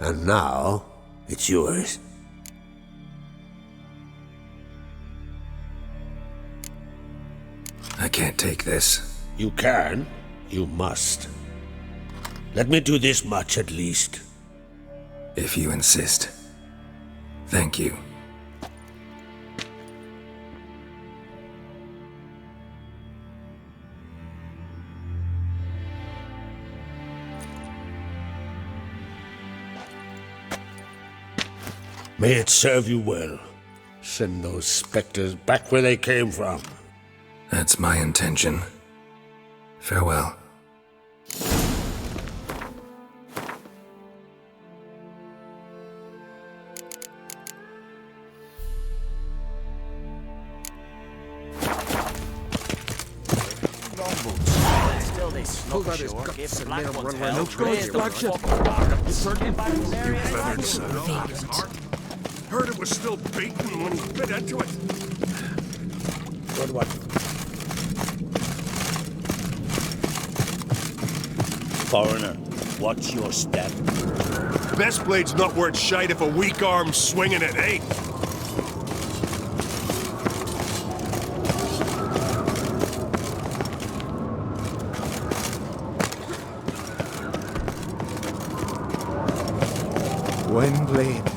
And now, it's yours. I can't take this. You can. You must. Let me do this much at least. If you insist. Thank you. May it serve you well. Send those specters back where they came from. That's my intention. Farewell. Still they smoke ashore, give the Black Ones hell, No raise the Black Ship. fucking Heard it was still beaten when he bit into it. Good one. Foreigner, watch your step. Best blade's not worth shite if a weak arm's swinging it, eh? Gwynblade.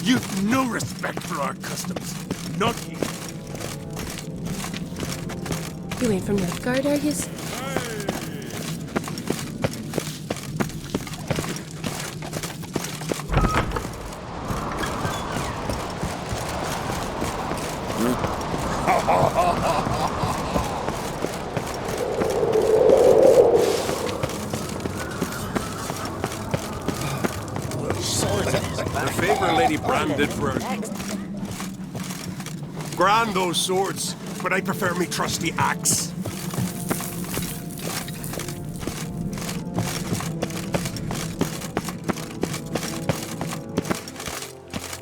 You've no respect for our customs. Not you. You ain't from Nilfgaard, are yous? The favor Lady Bran did for her. Grand those swords, but I prefer me trusty axe.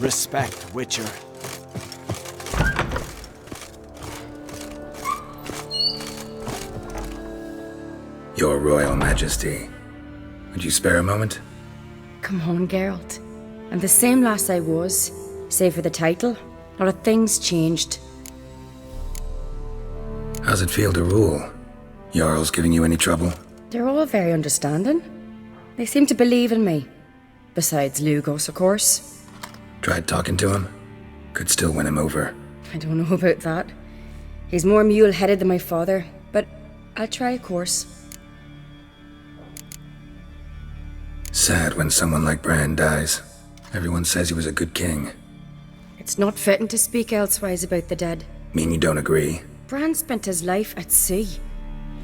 Respect, Witcher. Your Royal Majesty. Would you spare a moment? Come on, Geralt. I'm the same lass I was, save for the title. A lot of things changed. How's it feel to rule? Jarl's giving you any trouble? They're all very understanding. They seem to believe in me. Besides Lugos, of course. Tried talking to him? Could still win him over. I don't know about that. He's more mule-headed than my father, but I'll try, of course. Sad when someone like Bran dies. Everyone says he was a good king. It's not fitting to speak elsewise about the dead. Mean you don't agree? Bran spent his life at sea.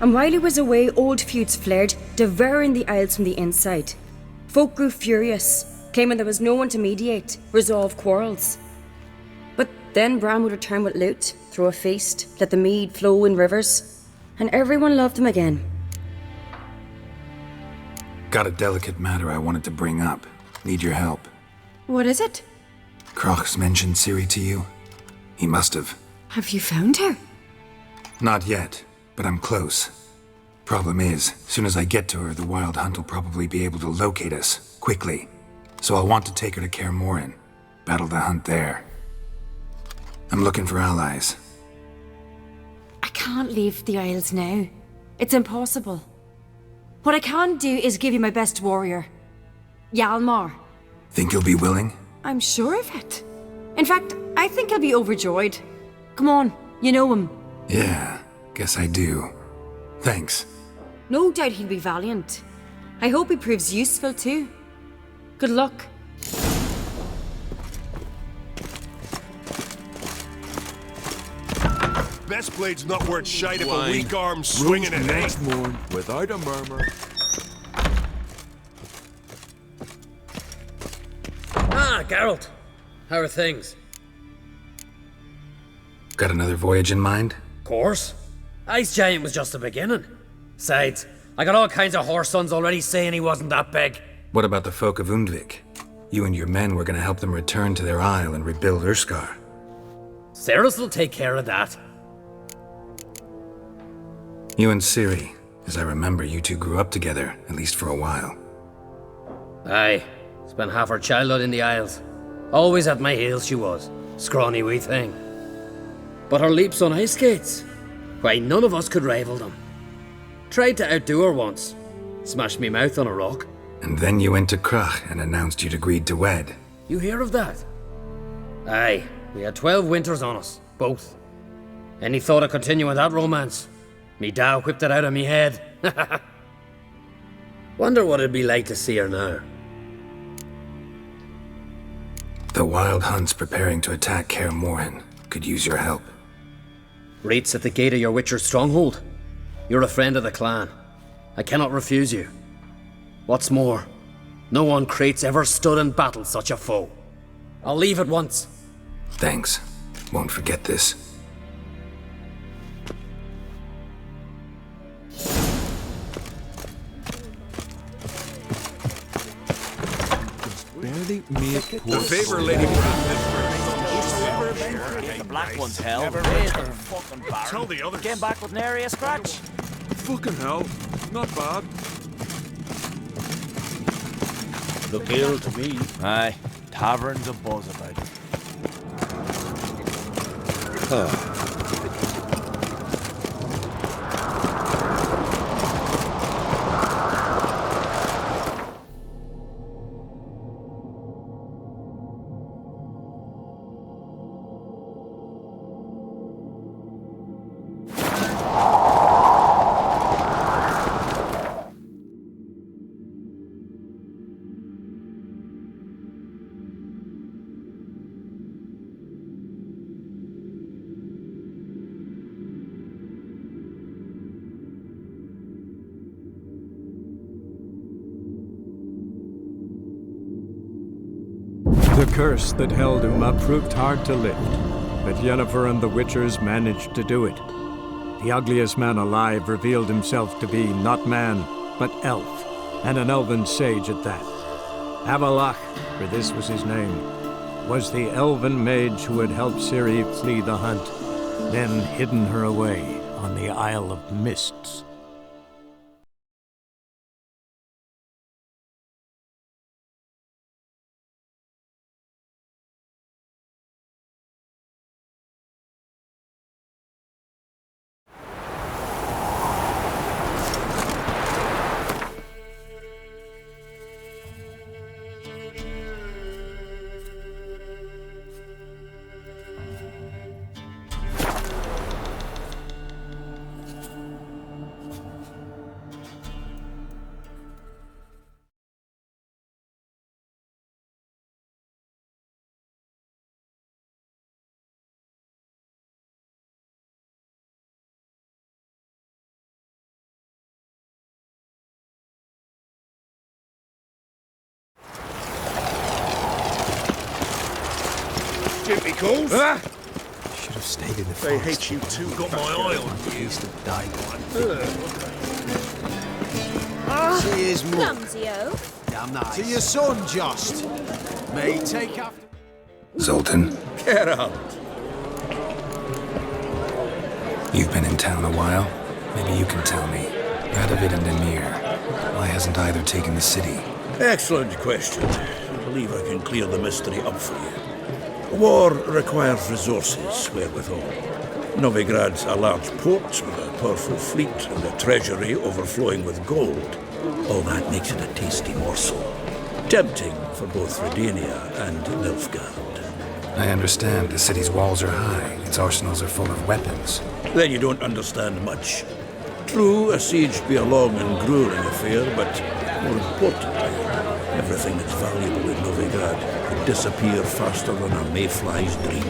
And while he was away, old feuds flared, devouring the Isles from the inside. Folk grew furious, claiming there was no one to mediate, resolve quarrels. But then Bran would return with loot, throw a feast, let the mead flow in rivers, and everyone loved him again. Got a delicate matter I wanted to bring up. Need your help. What is it? Crach's mentioned Ciri to you? He must have. Have you found her? Not yet, but I'm close. Problem is, soon as I get to her, the Wild Hunt will probably be able to locate us, quickly. So I'll want to take her to Kaer Morhen. Battle the hunt there. I'm looking for allies. I can't leave the Isles now. It's impossible. What I can do is give you my best warrior. Hjalmar. Think you'll be willing? I'm sure of it. In fact, I think he'll be overjoyed. Come on, you know him. Yeah, guess I do. Thanks. No doubt he'll be valiant. I hope he proves useful too. Good luck. Best blade's not worth shite if a weak arm's swinging it, eh? Next morn, without a murmur. Ah, Geralt. How are things? Got another voyage in mind? Course. Ice Giant was just the beginning. Besides, I got all kinds of horse sons already saying he wasn't that big. What about the folk of Undvik? You and your men were gonna help them return to their isle and rebuild Urskar. Cerys will take care of that. You and Ciri. As I remember, you two grew up together, at least for a while. Aye. Spent half her childhood in the Isles. Always at my heels she was. Scrawny wee thing. But her leaps on ice skates? Why, none of us could rival them. Tried to outdo her once. Smashed me mouth on a rock. And then you went to Crach and announced you'd agreed to wed. You hear of that? Aye. We had 12 winters on us. Both. Any thought of continuing that romance? Me Dow whipped it out of me head. Wonder what it'd be like to see her now. The Wild Hunt's preparing to attack Kaer Morhen. Could use your help. Rates at the gate of your Witcher's stronghold. You're a friend of the clan. I cannot refuse you. What's more, no one Crate's ever stood in battle such a foe. I'll leave at once. Thanks. Won't forget this. Barely mere The favor, Lady The black one's hell. They're fucking barren. Tell the others. Came back with nary a scratch. Fucking hell. Not bad. Look ill to me. Aye. Tavern's a buzz about it. The curse that held Uma proved hard to lift, but Yennefer and the Witchers managed to do it. The ugliest man alive revealed himself to be not man, but elf, and an elven sage at that. Avalach, for this was his name, was the elven mage who had helped Ciri flee the hunt, then hidden her away on the Isle of Mists. Typicals. Should have stayed in the They forest. hate you too. Got my eye on you. Used to die one. Cheers, mate. Clumsy-o. Damn nice. To your son, Jost. May take after... Zoltan, Get out. you've been in town a while. Maybe you can tell me. Radovid and Emir. Why hasn't either taken the city? Excellent question. I believe I can clear the mystery up for you. War requires resources wherewithal. Novigrad's a large port with a powerful fleet and a treasury overflowing with gold. All that makes it a tasty morsel. Tempting for both Redania and Nilfgaard. I understand the city's walls are high, its arsenals are full of weapons. Then you don't understand much. True, a siege be a long and grueling affair, but more importantly, everything that's valuable in Novigrad could disappear faster than a mayfly's dream.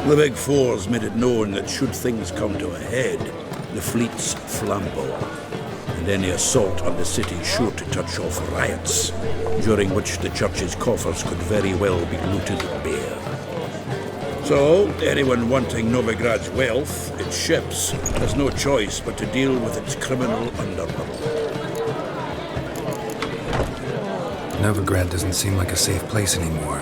The Big Four's made it known that should things come to a head, the fleet's flambeau, and any assault on the city sure to touch off riots, during which the church's coffers could very well be looted bare. So, anyone wanting Novigrad's wealth, its ships, has no choice but to deal with its criminal underworld. Novigrad doesn't seem like a safe place anymore.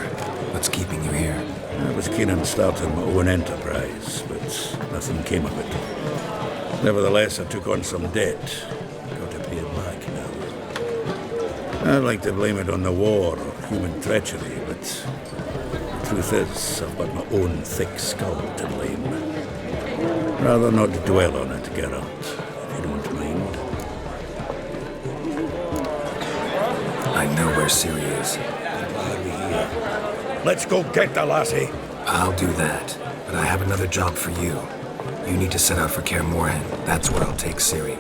What's keeping you here? I was keen on starting my own enterprise, but nothing came of it. Nevertheless, I took on some debt. Got to pay it back now. I'd like to blame it on the war or human treachery, but the truth is, I've got my own thick skull to blame. Rather not dwell on it, Geralt, if you don't mind. I know where Ciri is. Let's go get the lassie. I'll do that, but I have another job for you. You need to set out for Kaer Morhen. That's where I'll take Ciri.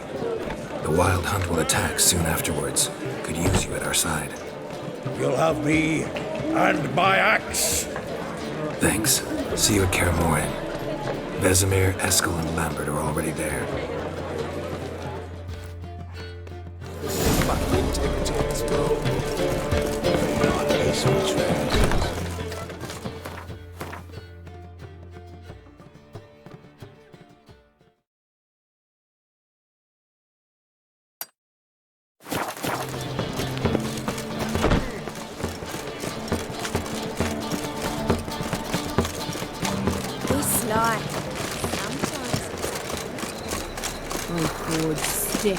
The Wild Hunt will attack soon afterwards. Could use you at our side. You'll have me and my axe. Thanks. See you at Kaer Morhen. Vesemir, Eskel, and Lambert are already there. Oh, good stick.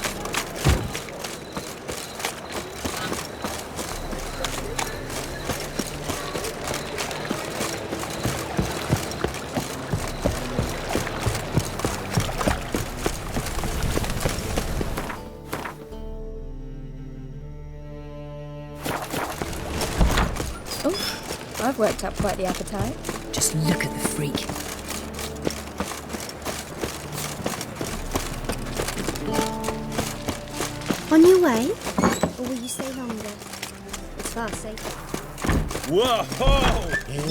Oh, I've worked up quite the appetite. Just look at the freak. On your way? Or will you stay longer? It's far safer. Whoa!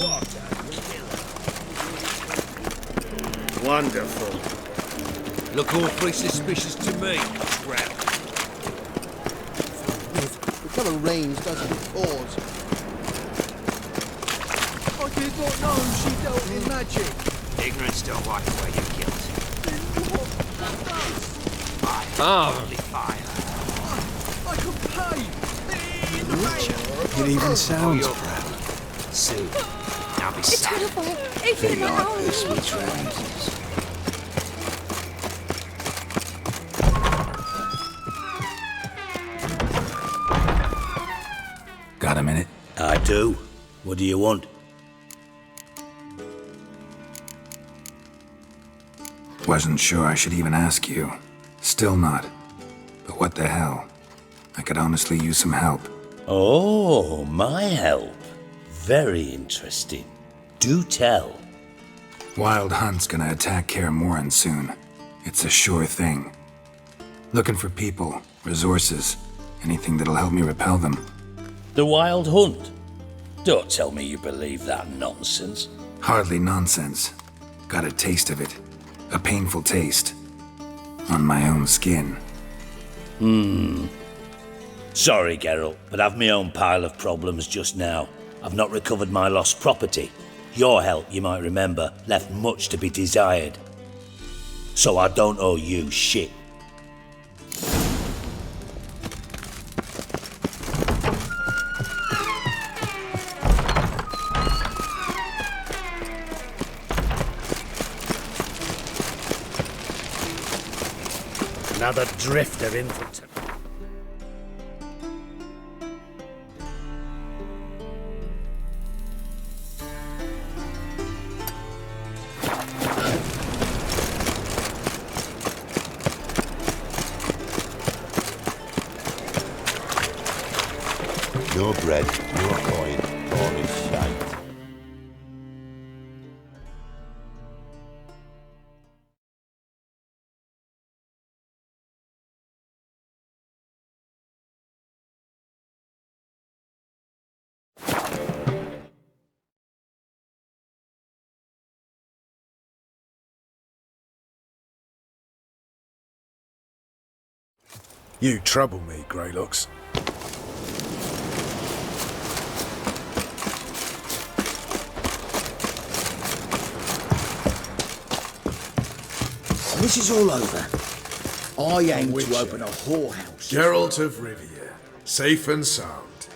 What? Wonderful. Look awfully suspicious to me, Scrap. The colour rains, doesn't it? Pause. I did not know she dealt in magic. Ignorance don't wipe away your guilt. Only fire. I could pay. In the rain. It even sounds proud. Soon. Now be It's silent. terrifying. It's in my house. Sweet roses. Got a minute? I do. What do you want? Wasn't sure I should even ask you. Still not. But what the hell? I could honestly use some help. Oh, my help. Very interesting. Do tell. Wild Hunt's gonna attack Kaer Morhen soon. It's a sure thing. Looking for people, resources, anything that'll help me repel them. The Wild Hunt? Don't tell me you believe that nonsense. Hardly nonsense. Got a taste of it. A painful taste. On my own skin. Sorry, Geralt, but I've my own pile of problems just now. I've not recovered my lost property. Your help, you might remember, left much to be desired. So I don't owe you shit. Another drifter infantry. No bread, no coin, all is shite. You trouble me, Greylocks. This is all over. I aim to open a whorehouse. Geralt of Rivia, safe and sound.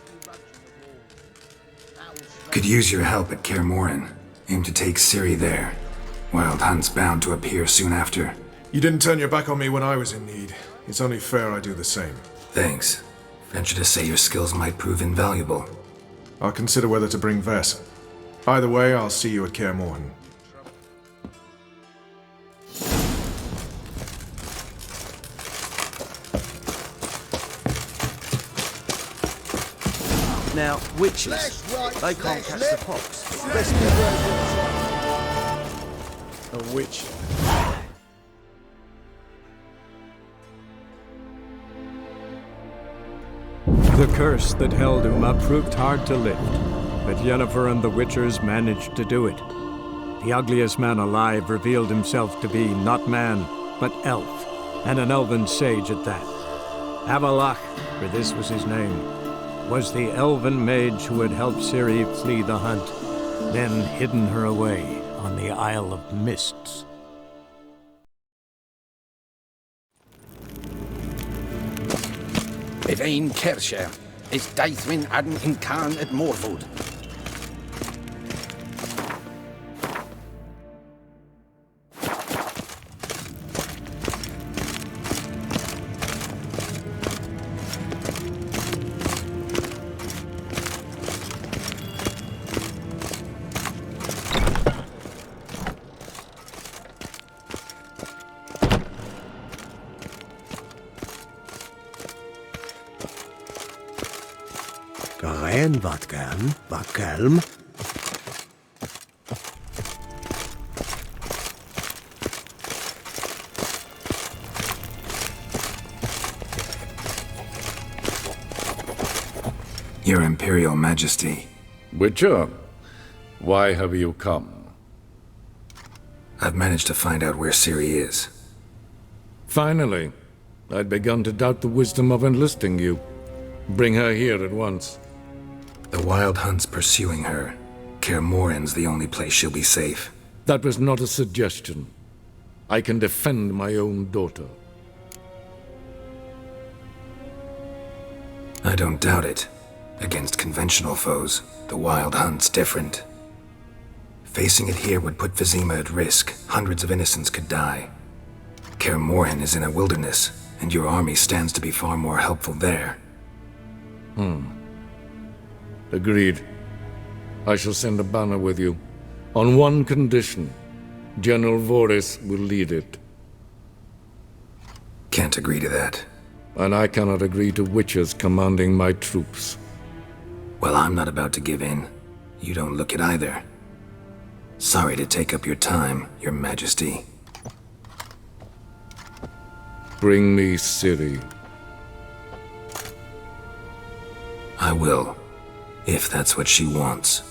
Could use your help at Kaer Morhen. Aim to take Ciri there. Wild Hunt's bound to appear soon after. You didn't turn your back on me when I was in need. It's only fair I do the same. Thanks. Venture to say your skills might prove invaluable. I'll consider whether to bring Vess. Either way, I'll see you at Kaer Morhen. Now, witches, they can't catch the pox. A witch. The curse that held Uma proved hard to lift, but Yennefer and the Witchers managed to do it. The ugliest man alive revealed himself to be not man, but elf, and an elven sage at that. Avallac'h, for this was his name, was the elven mage who had helped Ciri flee the hunt, then hidden her away on the Isle of Mists. Evain Kersher is Daithwin Adden in Khan at Morfoot. Gerein wat gern, wat kelm. Your Imperial Majesty. Witcher, why have you come? I've managed to find out where Ciri is. Finally. I'd begun to doubt the wisdom of enlisting you. Bring her here at once. The Wild Hunt's pursuing her. Kaer Morhen's the only place she'll be safe. That was not a suggestion. I can defend my own daughter. I don't doubt it. Against conventional foes, the Wild Hunt's different. Facing it here would put Vizima at risk. Hundreds of innocents could die. Kaer Morhen is in a wilderness, and your army stands to be far more helpful there. Agreed. I shall send a banner with you. On one condition. General Voris will lead it. Can't agree to that. And I cannot agree to witches commanding my troops. Well, I'm not about to give in. You don't look it either. Sorry to take up your time, Your Majesty. Bring me Ciri. I will, if that's what she wants.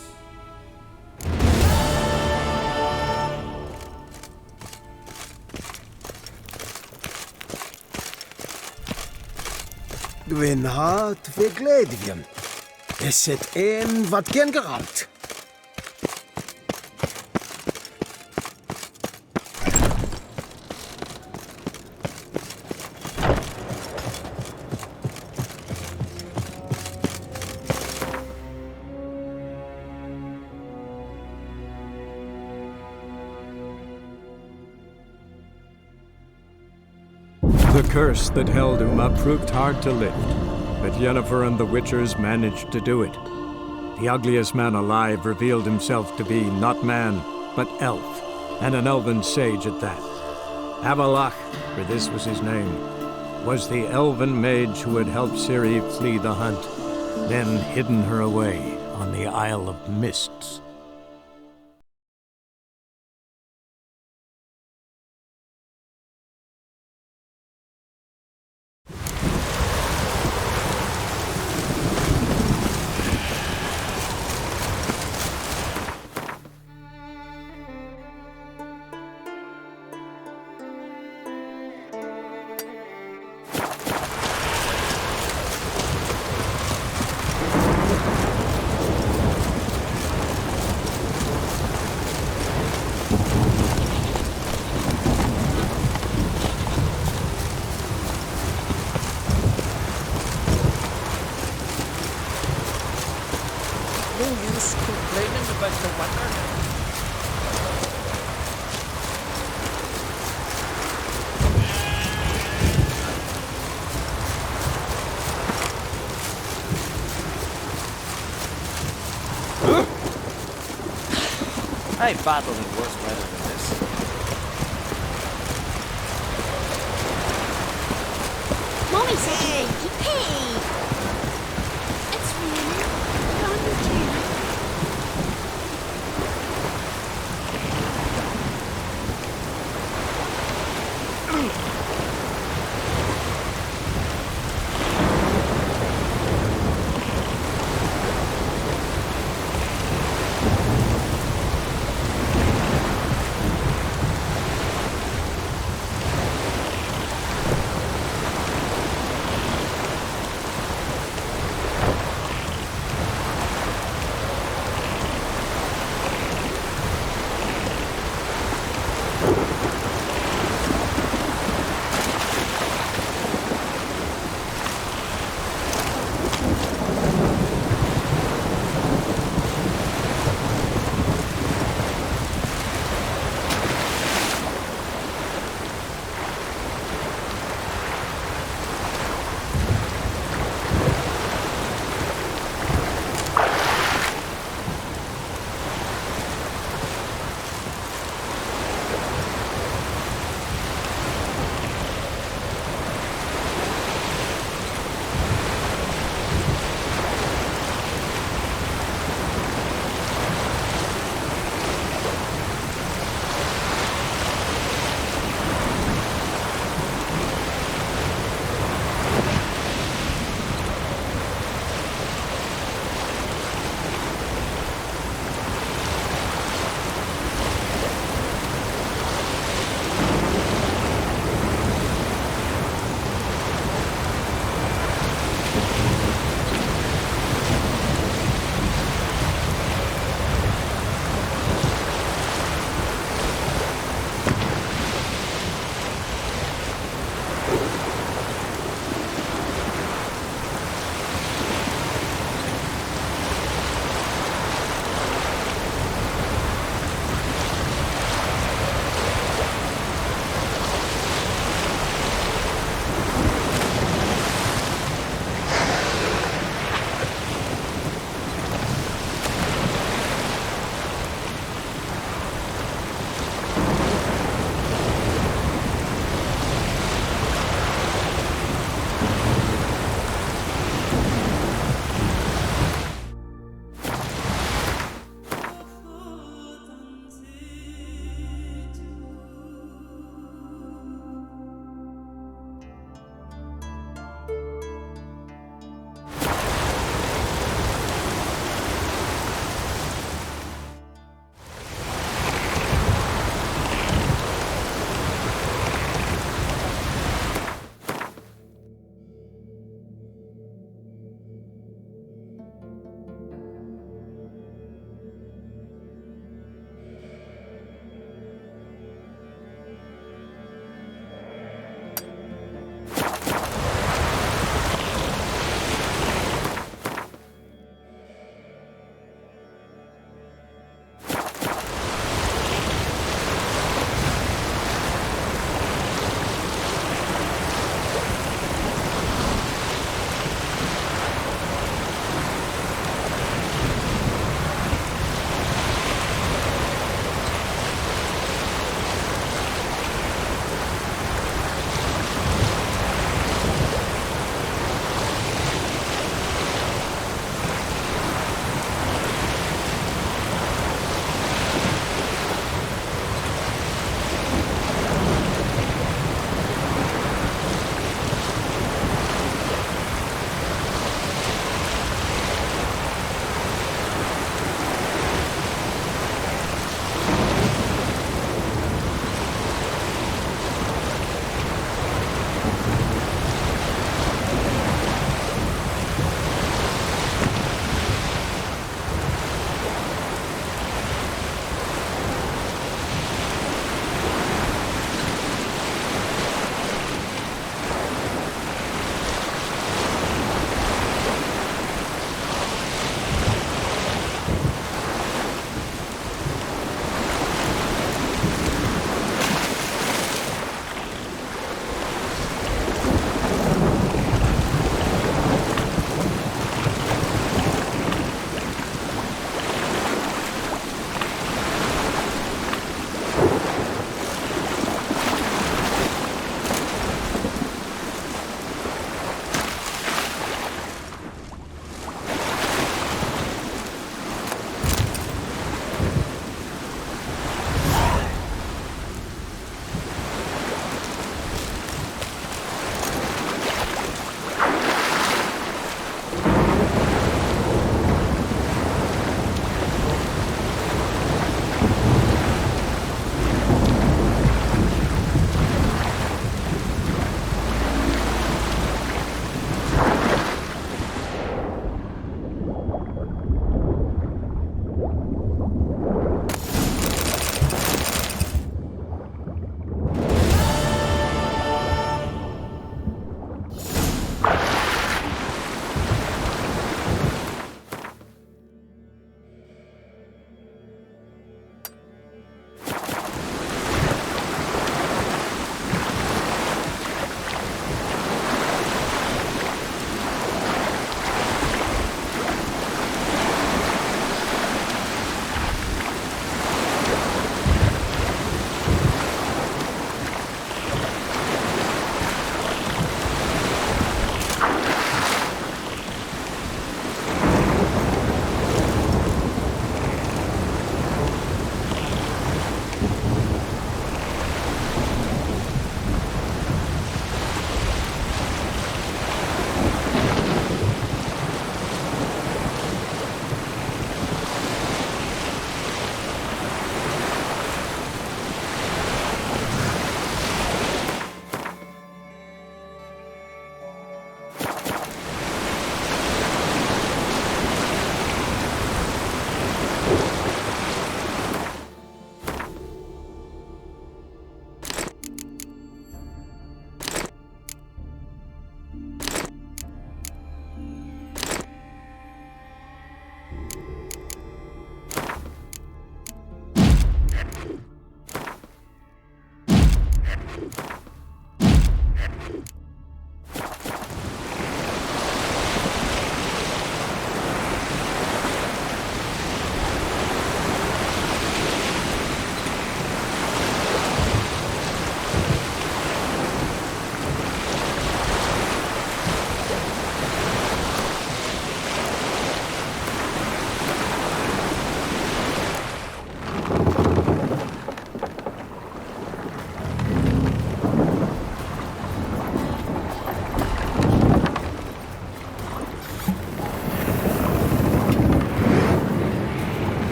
Gwyn hat fi gledvian. Is het een wat gen gerant? The curse that held Uma proved hard to lift, but Yennefer and the Witchers managed to do it. The ugliest man alive revealed himself to be not man, but elf, and an elven sage at that. Avalach, for this was his name, was the elven mage who had helped Ciri flee the hunt, then hidden her away on the Isle of Mists. No use complaining about the weather. I've battled in worse weather than this. Mommy said you pay. It's really wonderful.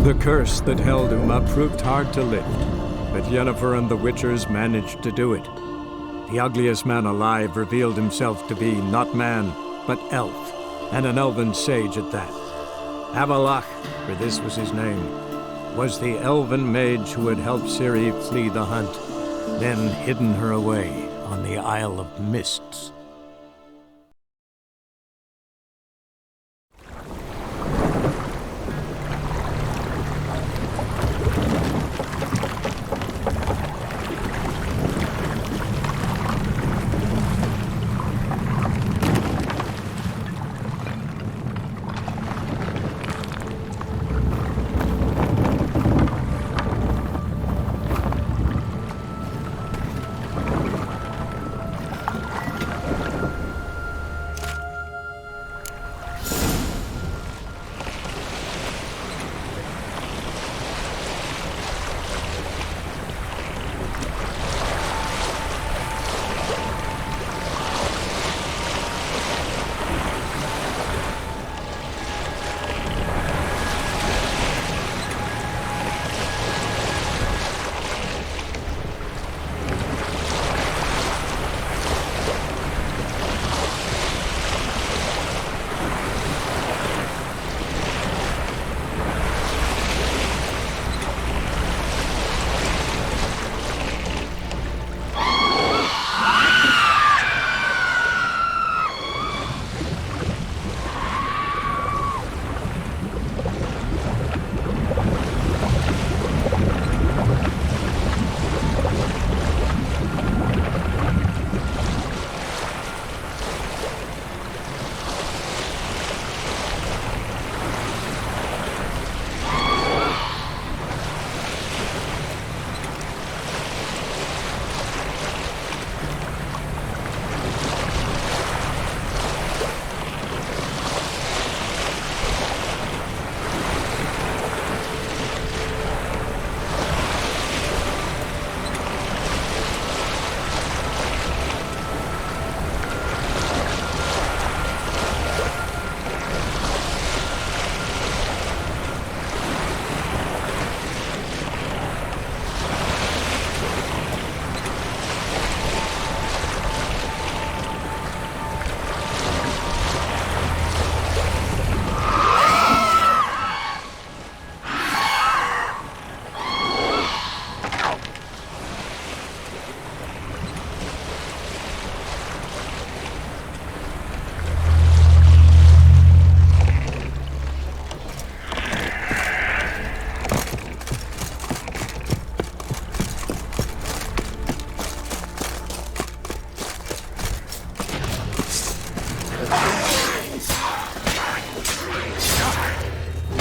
The curse that held Uma proved hard to lift, but Yennefer and the Witchers managed to do it. The ugliest man alive revealed himself to be not man, but elf, and an elven sage at that. Avalach, for this was his name, was the elven mage who had helped Ciri flee the hunt, then hidden her away on the Isle of Mists.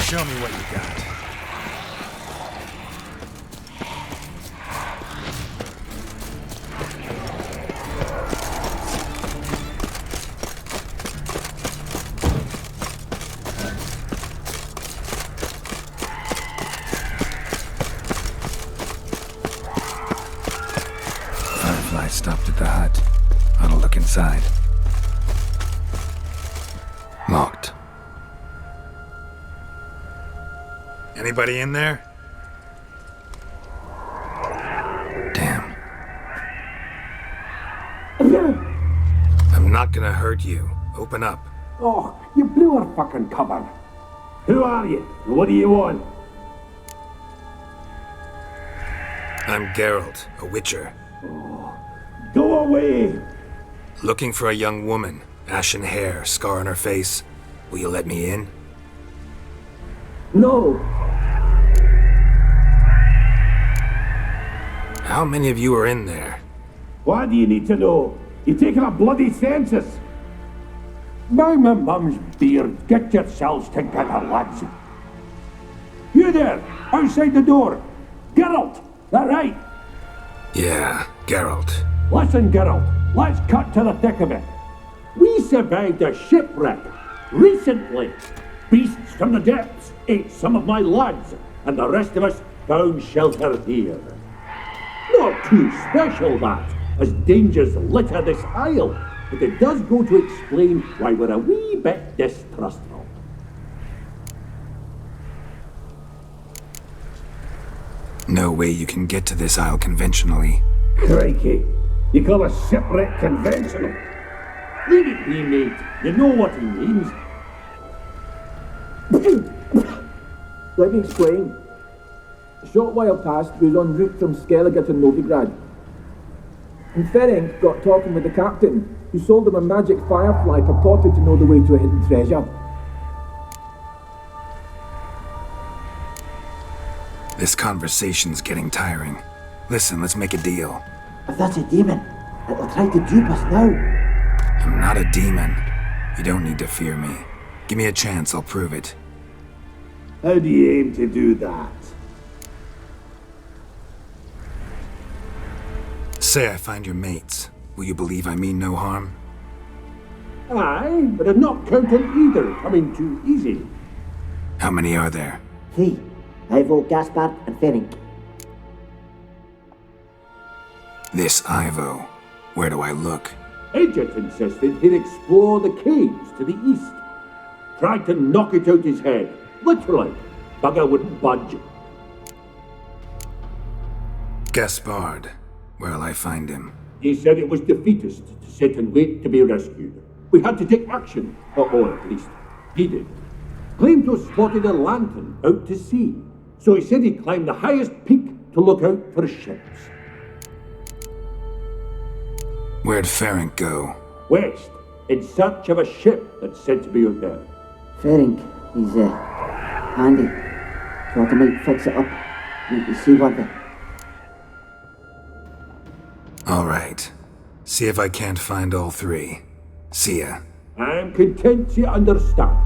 Show me what you got. Firefly stopped at the hut. I'll look inside. Locked. Anybody in there? Damn. I'm not gonna hurt you. Open up. Oh, you blew our fucking cover. Who are you? What do you want? I'm Geralt, a witcher. Go away! Looking for a young woman. Ashen hair, scar on her face. Will you let me in? No! How many of you are in there? What do you need to know? You taking a bloody census? By my mum's beard, get yourselves together, lads. You there, outside the door. Geralt, that right? Yeah, Geralt. Listen, Geralt, let's cut to the thick of it. We survived a shipwreck recently. Beasts from the depths ate some of my lads, and the rest of us found shelter here. Not too special, that, as dangers litter this isle, but it does go to explain why we're a wee bit distrustful. No way you can get to this isle conventionally. Crikey, you call a shipwreck conventional? Leave it be, mate. You know what he means. Let me explain. A short while past, we was en route from Skellige to Novigrad. And Ferenc got talking with the captain, who sold him a magic firefly purported to know the way to a hidden treasure. This conversation's getting tiring. Listen, let's make a deal. If that's a demon, it'll try to dupe us now. I'm not a demon. You don't need to fear me. Give me a chance, I'll prove it. How do you aim to do that? Say I find your mates. Will you believe I mean no harm? Aye, but I'm not counting either coming too easy. How many are there? 3. Ivo, Gaspard, and Ferenc. This Ivo. Where do I look? Agent insisted he'd explore the caves to the east. Tried to knock it out his head. Literally. Bugger wouldn't budge. Gaspard. Where'll I find him? He said it was defeatist to sit and wait to be rescued. We had to take action, or at least he did. Claimed to have spotted a lantern out to sea, so he said he'd climb the highest peak to look out for ships. Where'd Ferenc go? West, in search of a ship that's said to be out there. Ferenc, he's handy. Thought I might fix it up. Make you see what the... All right. See if I can't find all 3. See ya. I'm content you understand.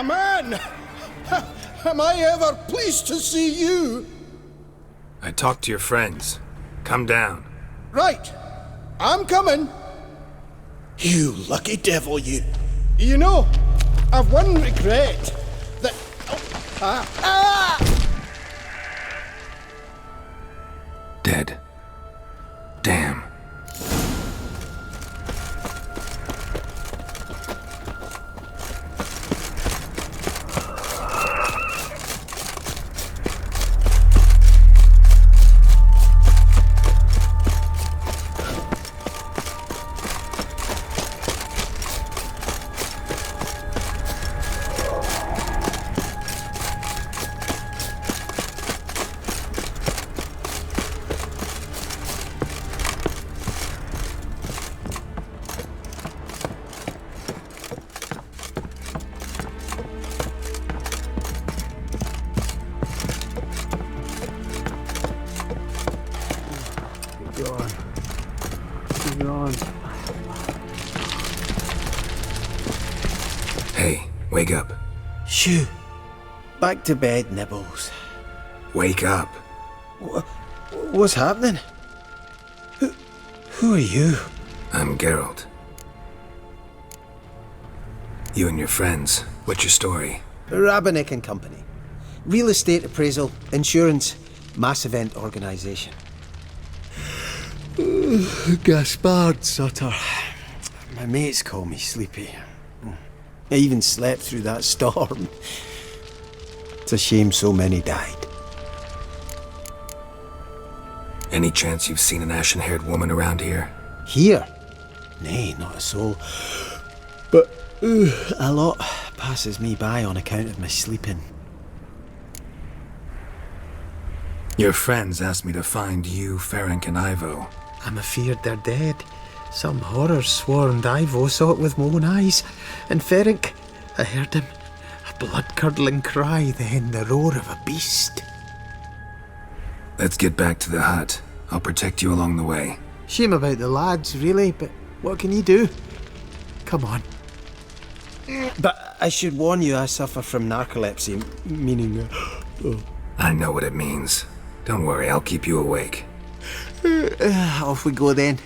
Man! Am I ever pleased to see you? I talked to your friends. Come down. Right. I'm coming. You lucky devil, you. You know, I've one regret. That... Dead. Damn. on. Hey, wake up. Shoo. Back to bed, Nibbles. Wake up. What's happening? Who are you? I'm Geralt. You and your friends, what's your story? Rabenik and Company. Real estate appraisal, insurance, mass event organisation. Gaspard Sutter. My mates call me Sleepy. I even slept through that storm. It's a shame so many died. Any chance you've seen an ashen-haired woman around here? Here? Nay, not a soul. But a lot passes me by on account of my sleeping. Your friends asked me to find you, Ferenc, and Ivo. I'm afeard they're dead. Some horror swarmed Ivo, saw it with my own eyes. And Ferenc, I heard him. A blood-curdling cry, then the roar of a beast. Let's get back to the hut. I'll protect you along the way. Shame about the lads, really, but what can you do? Come on. But I should warn you, I suffer from narcolepsy, meaning... I know what it means. Don't worry, I'll keep you awake. Off we go then.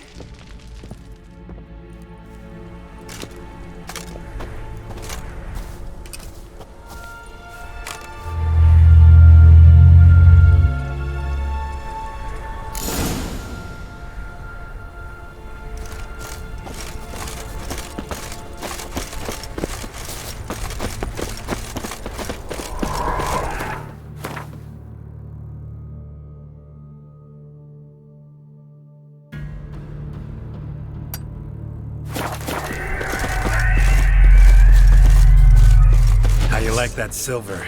How you like that silver?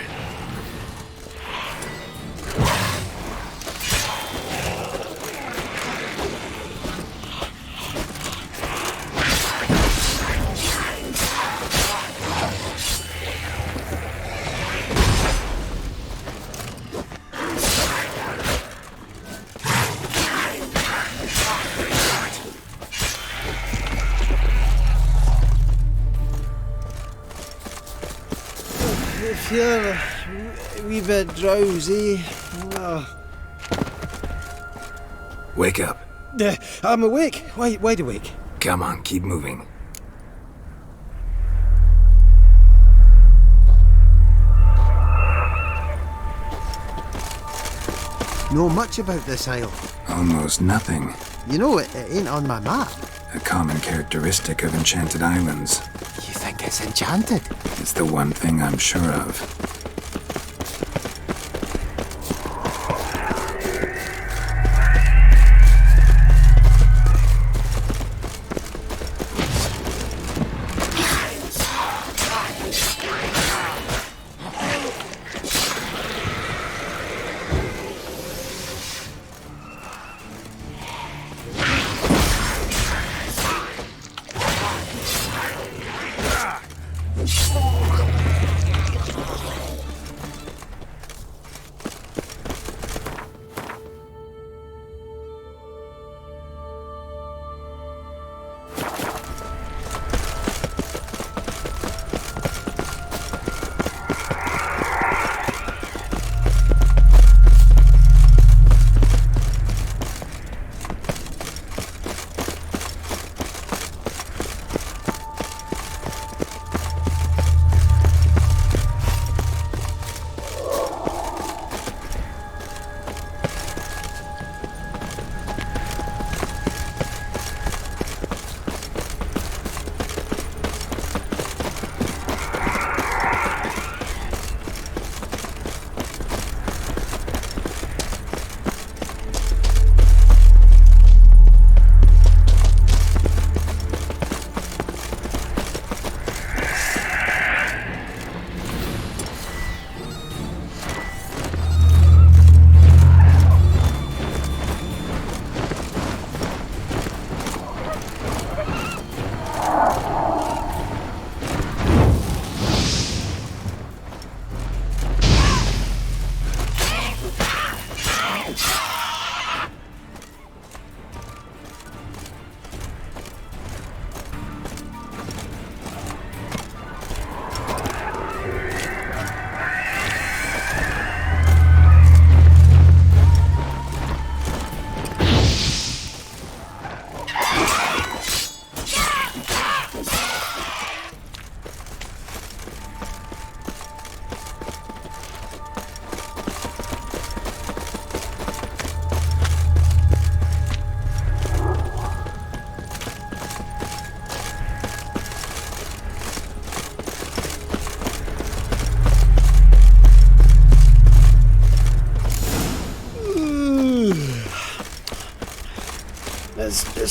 I feel a wee bit drowsy. Wake up. I'm awake. Wide awake. Come on, keep moving. Know much about this isle? Almost nothing. You know, it ain't on my map. A common characteristic of enchanted islands. You think it's enchanted? It's the one thing I'm sure of.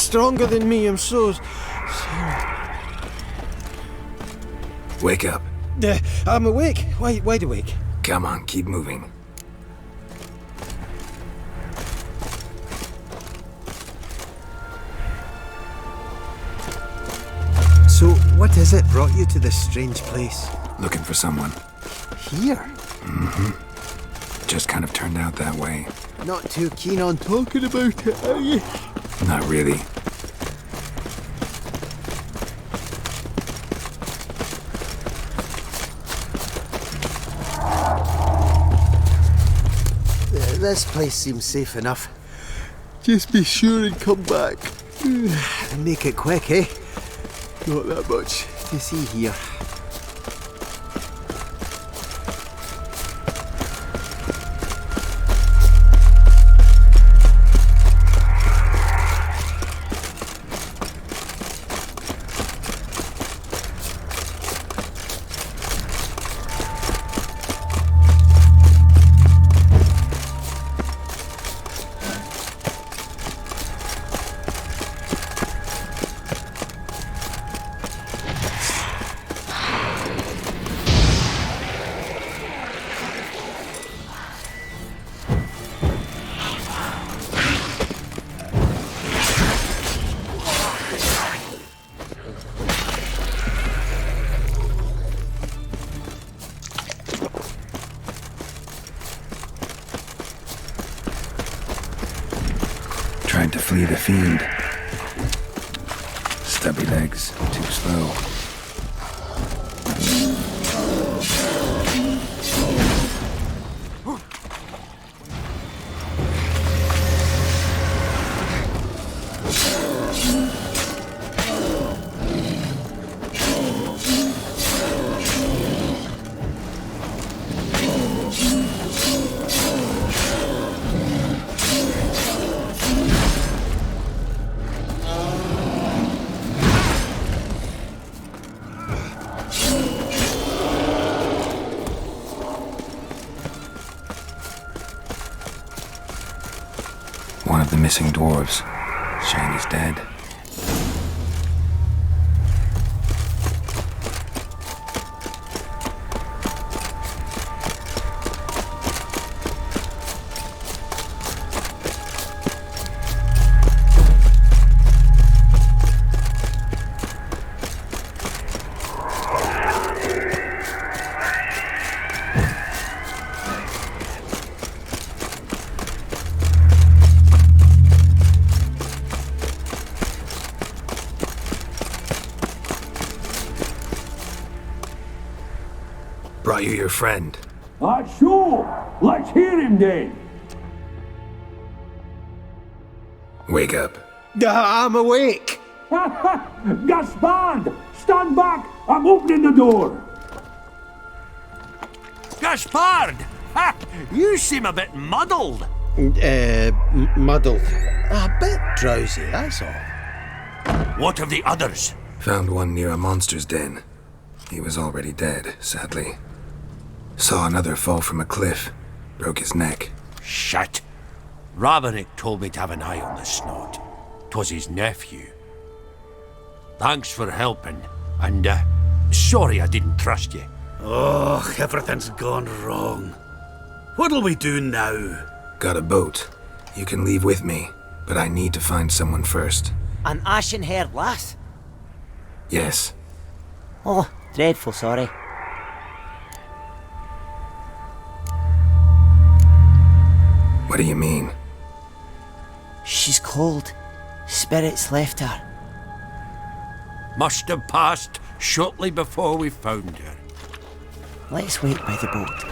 stronger than me. I'm so sorry. Wake up. I'm awake. Wide awake. Come on, keep moving. So, what is it brought you to this strange place? Looking for someone. Here? Mm-hmm. Just kind of turned out that way. Not too keen on talking about it, are you? Not really. This place seems safe enough. Just be sure and come back. And make it quick, eh? Not that much to see here. Tried to flee the fiend. Stubby legs, too slow. One of the missing dwarves. Shane is dead. Brought you your friend. Sure. Let's hear him then. Wake up. I'm awake. Gaspard! Stand back! I'm opening the door. Gaspard! Ha! You seem a bit muddled. Muddled. A bit drowsy, that's all. What of the others? Found one near a monster's den. He was already dead, sadly. Saw another fall from a cliff. Broke his neck. Shit. Raverick told me to have an eye on the snot. 'Twas his nephew. Thanks for helping, and sorry I didn't trust you. Oh, everything's gone wrong. What'll we do now? Got a boat. You can leave with me, but I need to find someone first. An ashen-haired lass? Yes. Oh, dreadful sorry. What do you mean? She's cold. Spirits left her. Must have passed shortly before we found her. Let's wait by the boat.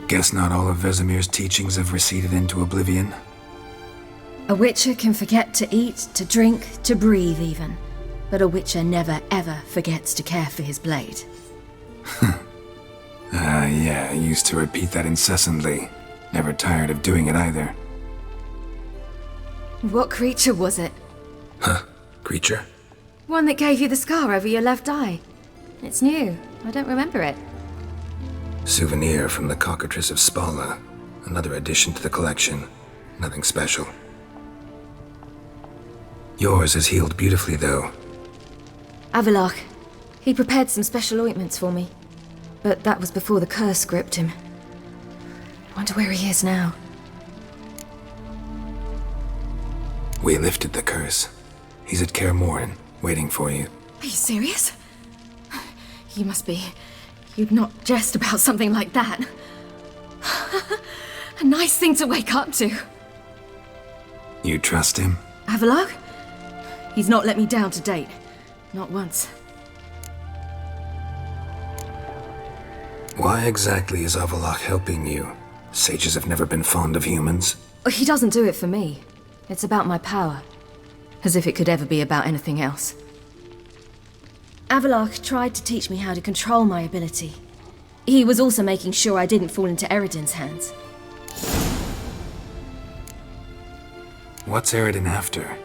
Guess not all of Vesemir's teachings have receded into oblivion. A witcher can forget to eat, to drink, to breathe even. But a witcher never ever forgets to care for his blade. Yeah, I used to repeat that incessantly. Never tired of doing it either. What creature was it? Huh? Creature? One that gave you the scar over your left eye. It's new. I don't remember it. Souvenir from the Cockatrice of Spala. Another addition to the collection. Nothing special. Yours has healed beautifully, though. Avallac'h. He prepared some special ointments for me. But that was before the curse gripped him. Wonder where he is now. We lifted the curse. He's at Kaer Morhen, waiting for you. Are you serious? You must be. You'd not jest about something like that. A nice thing to wake up to. You trust him? Avallac'h? He's not let me down to date. Not once. Why exactly is Avallac'h helping you? Sages have never been fond of humans. He doesn't do it for me. It's about my power. As if it could ever be about anything else. Avallac'h tried to teach me how to control my ability. He was also making sure I didn't fall into Eredin's hands. What's Eredin after?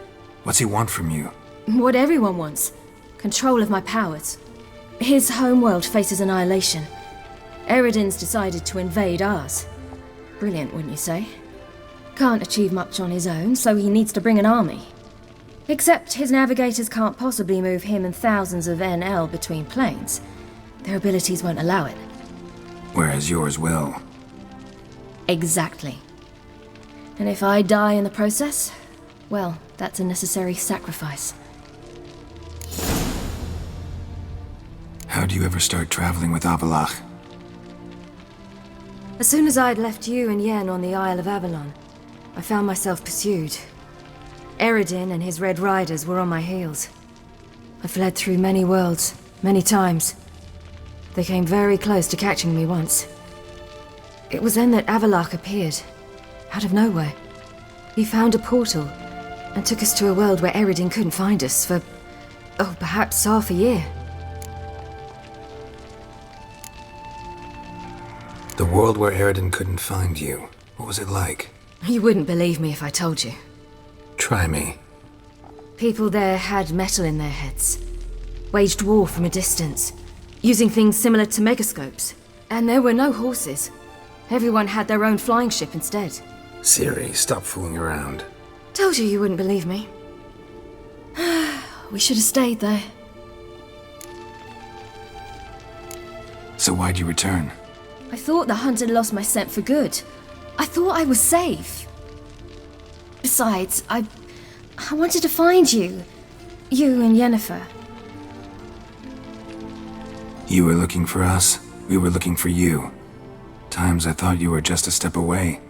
What's he want from you? What everyone wants. Control of my powers. His homeworld faces annihilation. Eredin's decided to invade ours. Brilliant, wouldn't you say? Can't achieve much on his own, so he needs to bring an army. Except his navigators can't possibly move him and thousands of NL between planes. Their abilities won't allow it. Whereas yours will. Exactly. And if I die in the process, well, that's a necessary sacrifice. How'd you ever start traveling with Avallac'h? As soon as I'd left you and Yen on the Isle of Avalon, I found myself pursued. Eredin and his Red Riders were on my heels. I fled through many worlds, many times. They came very close to catching me once. It was then that Avallac'h appeared, out of nowhere. He found a portal and took us to a world where Eredin couldn't find us for, perhaps half a year. The world where Eredin couldn't find you. What was it like? You wouldn't believe me if I told you. Try me. People there had metal in their heads. Waged war from a distance, using things similar to megascopes. And there were no horses. Everyone had their own flying ship instead. Ciri, stop fooling around. Told you wouldn't believe me. We should have stayed there. So why'd you return? I thought the hunt had lost my scent for good. I thought I was safe. Besides, I wanted to find you. You and Yennefer. You were looking for us. We were looking for you. Times I thought you were just a step away.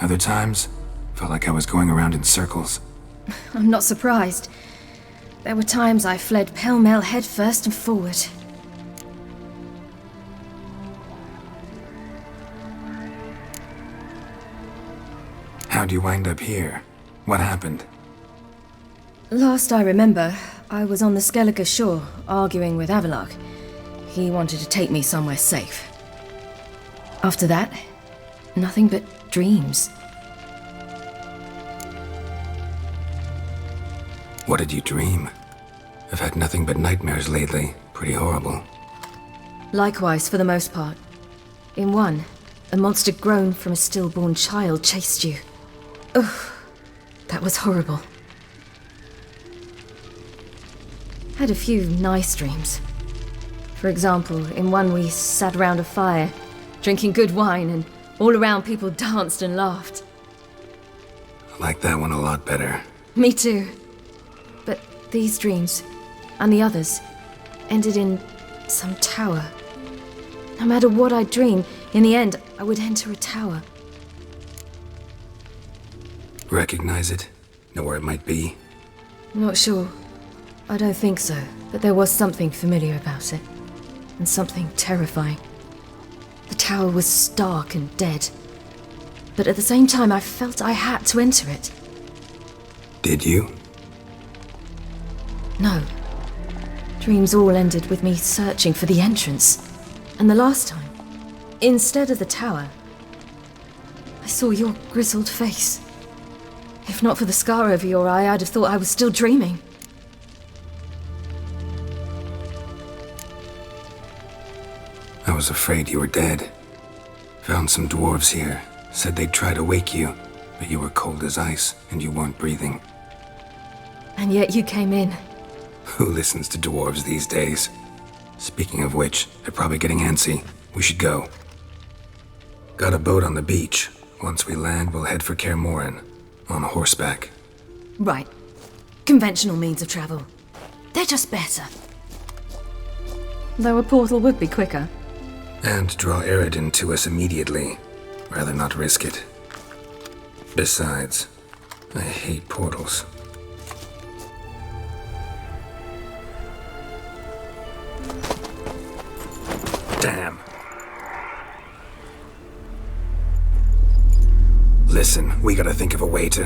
Other times, felt like I was going around in circles. I'm not surprised. There were times I fled pell-mell headfirst and forward. How'd you wind up here? What happened? Last I remember, I was on the Skellige shore, arguing with Avallac'h. He wanted to take me somewhere safe. After that, nothing but dreams. What did you dream? I've had nothing but nightmares lately. Pretty horrible. Likewise, for the most part. In one, a monster grown from a stillborn child chased you. Ugh, that was horrible. Had a few nice dreams. For example, in one we sat around a fire, drinking good wine, and all around people danced and laughed. I like that one a lot better. Me too. But these dreams, and the others, ended in some tower. No matter what I dreamed, in the end, I would enter a tower. Recognize it? Know where it might be? Not sure. I don't think so, but there was something familiar about it. And something terrifying. The tower was stark and dead. But at the same time, I felt I had to enter it. Did you? No. Dreams all ended with me searching for the entrance. And the last time, instead of the tower, I saw your grizzled face. If not for the scar over your eye, I'd have thought I was still dreaming. I was afraid you were dead. Found some dwarves here. Said they'd try to wake you, but you were cold as ice and you weren't breathing. And yet you came in. Who listens to dwarves these days? Speaking of which, they're probably getting antsy. We should go. Got a boat on the beach. Once we land, we'll head for Kaer Morhen. On horseback. Right. Conventional means of travel. They're just better. Though a portal would be quicker. And draw Eredin to us immediately. Rather not risk it. Besides, I hate portals. Damn. Listen, we gotta think of a way to...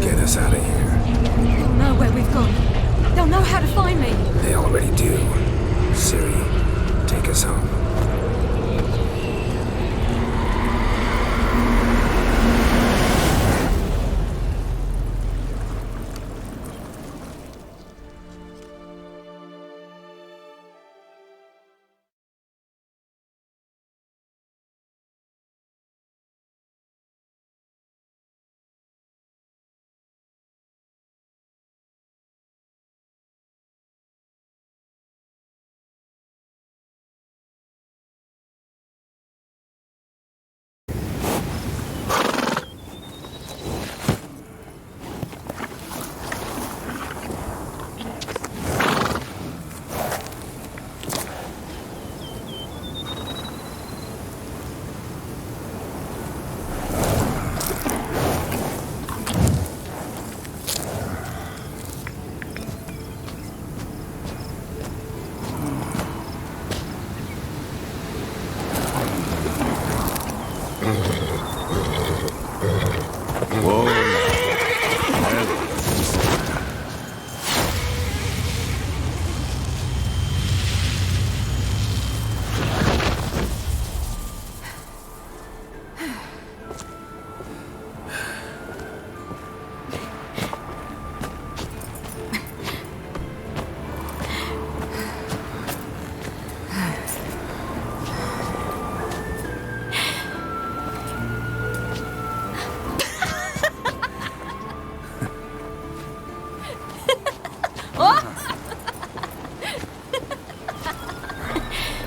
Get us out of here. They'll know where we've gone. They'll know how to find me. They already do. Ciri, take us home.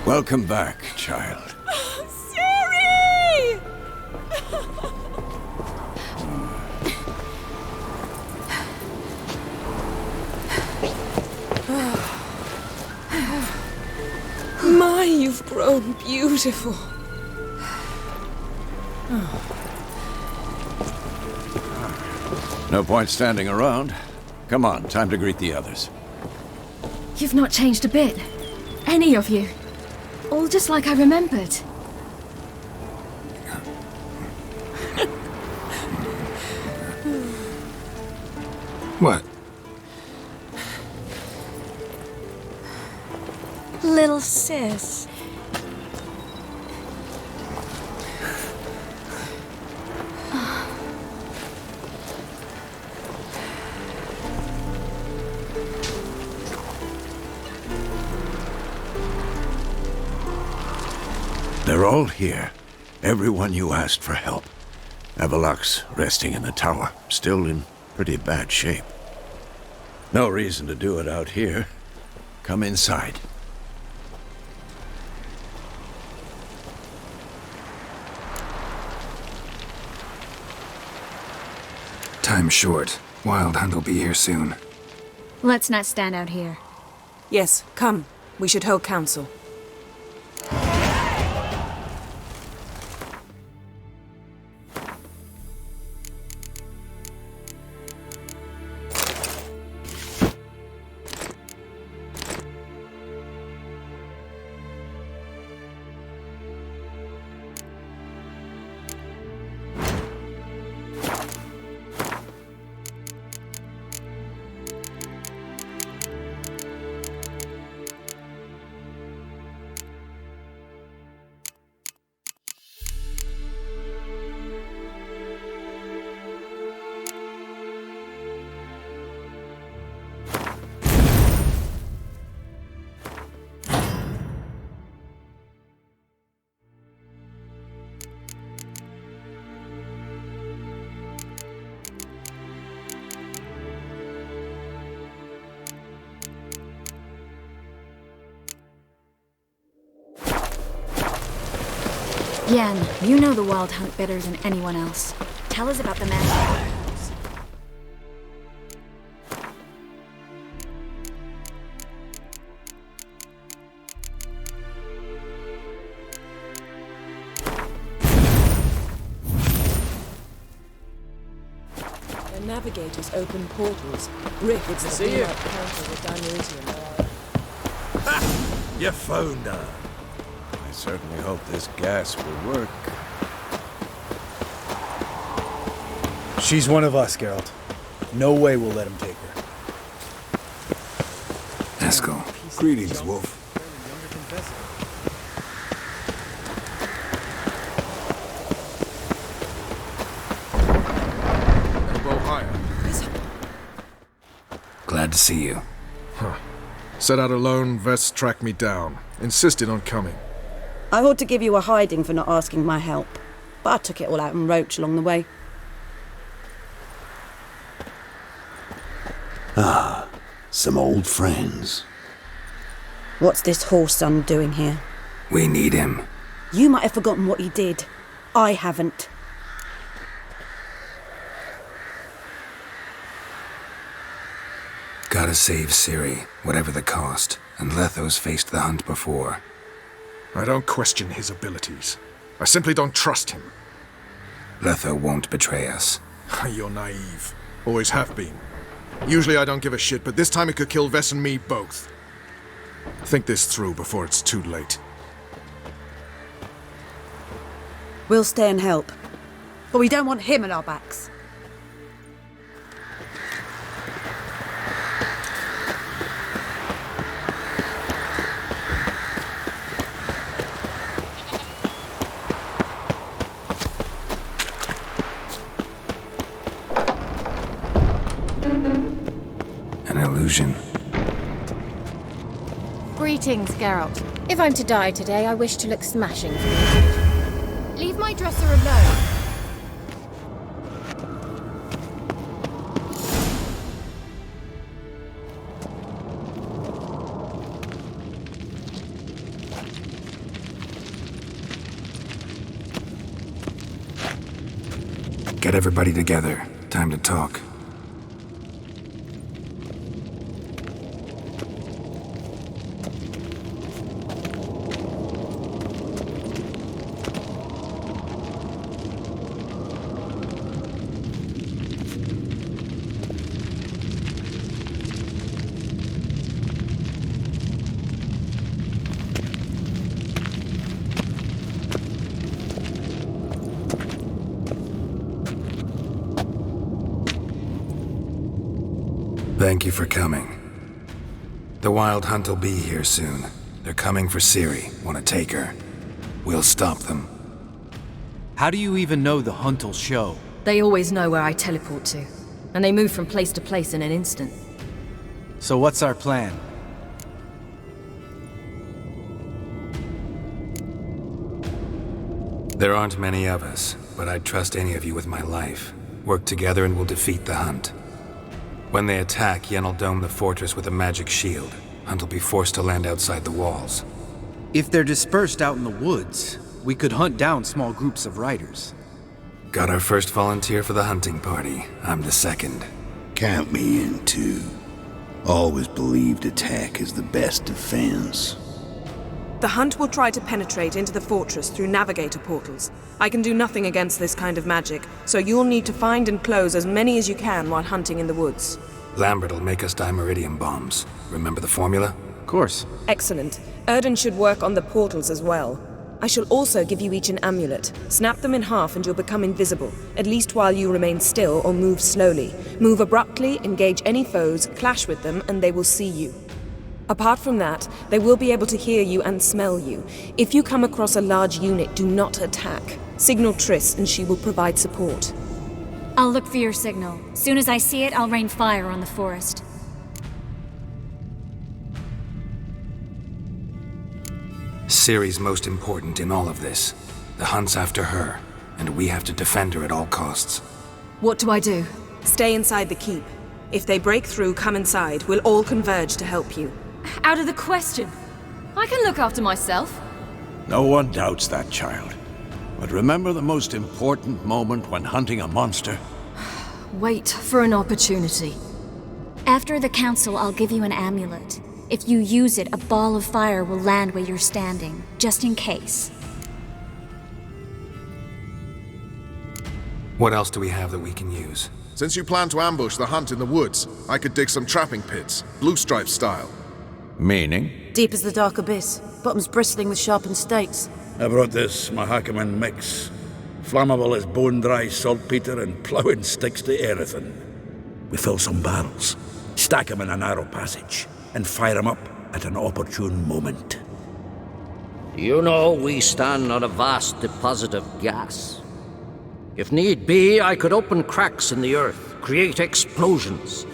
Welcome back, child. Ciri! My, you've grown beautiful. No point standing around. Come on, time to greet the others. You've not changed a bit. Any of you. All just like I remembered. What? Little sis. They're all here. Everyone you asked for help. Avalok's resting in the tower, still in pretty bad shape. No reason to do it out here. Come inside. Time's short. Wild Hunt will be here soon. Let's not stand out here. Yes, come. We should hold council. Yen, you know the Wild Hunt better than anyone else. Tell us about the man. The navigators open portals. Rick, it's the See you. counter with Dimeritium. You found her. I certainly hope this gas will work. She's one of us, Geralt. No way we'll let him take her. Eskel. Greetings, Wolf. Elbow higher. Glad to see you. Huh. Set out alone, Vess tracked me down. Insisted on coming. I ought to give you a hiding for not asking my help, but I took it all out in Roach along the way. Ah, some old friends. What's this horse son doing here? We need him. You might have forgotten what he did. I haven't. Gotta save Ciri, whatever the cost, and Letho's faced the hunt before. I don't question his abilities. I simply don't trust him. Letho won't betray us. You're naive. Always have been. Usually I don't give a shit, but this time it could kill Vess and me both. Think this through before it's too late. We'll stay and help. But we don't want him at our backs. An illusion. Greetings, Geralt. If I'm to die today, I wish to look smashing. Leave my dresser alone. Get everybody together. Time to talk. Thank you for coming. The Wild Hunt will be here soon. They're coming for Ciri. Want to take her? We'll stop them. How do you even know the hunt will show? They always know where I teleport to, and they move from place to place in an instant. So what's our plan? There aren't many of us, but I'd trust any of you with my life. Work together and we'll defeat the Hunt. When they attack, Yen will dome the fortress with a magic shield. Hunt will be forced to land outside the walls. If they're dispersed out in the woods, we could hunt down small groups of riders. Got our first volunteer for the hunting party. I'm the second. Count me in too. Always believed attack is the best defense. The Hunt will try to penetrate into the fortress through navigator portals. I can do nothing against this kind of magic, so you'll need to find and close as many as you can while hunting in the woods. Lambert will make us Dimeritium bombs. Remember the formula? Of course. Excellent. Erden should work on the portals as well. I shall also give you each an amulet. Snap them in half and you'll become invisible, at least while you remain still or move slowly. Move abruptly, engage any foes, clash with them, and they will see you. Apart from that, they will be able to hear you and smell you. If you come across a large unit, do not attack. Signal Triss and she will provide support. I'll look for your signal. Soon as I see it, I'll rain fire on the forest. Ciri's most important in all of this. The Hunt's after her, and we have to defend her at all costs. What do I do? Stay inside the keep. If they break through, come inside. We'll all converge to help you. Out of the question. I can look after myself. No one doubts that, child. But remember the most important moment when hunting a monster? Wait for an opportunity. After the council, I'll give you an amulet. If you use it, a ball of fire will land where you're standing, just in case. What else do we have that we can use? Since you plan to ambush the hunt in the woods, I could dig some trapping pits, blue stripe style. Meaning? Deep as the dark abyss, bottoms bristling with sharpened stakes. I brought this Mahakaman mix. Flammable as bone-dry saltpeter and ploughing sticks to anything. We fill some barrels, stack them in a narrow passage, and fire them up at an opportune moment. You know, we stand on a vast deposit of gas. If need be, I could open cracks in the earth, create explosions.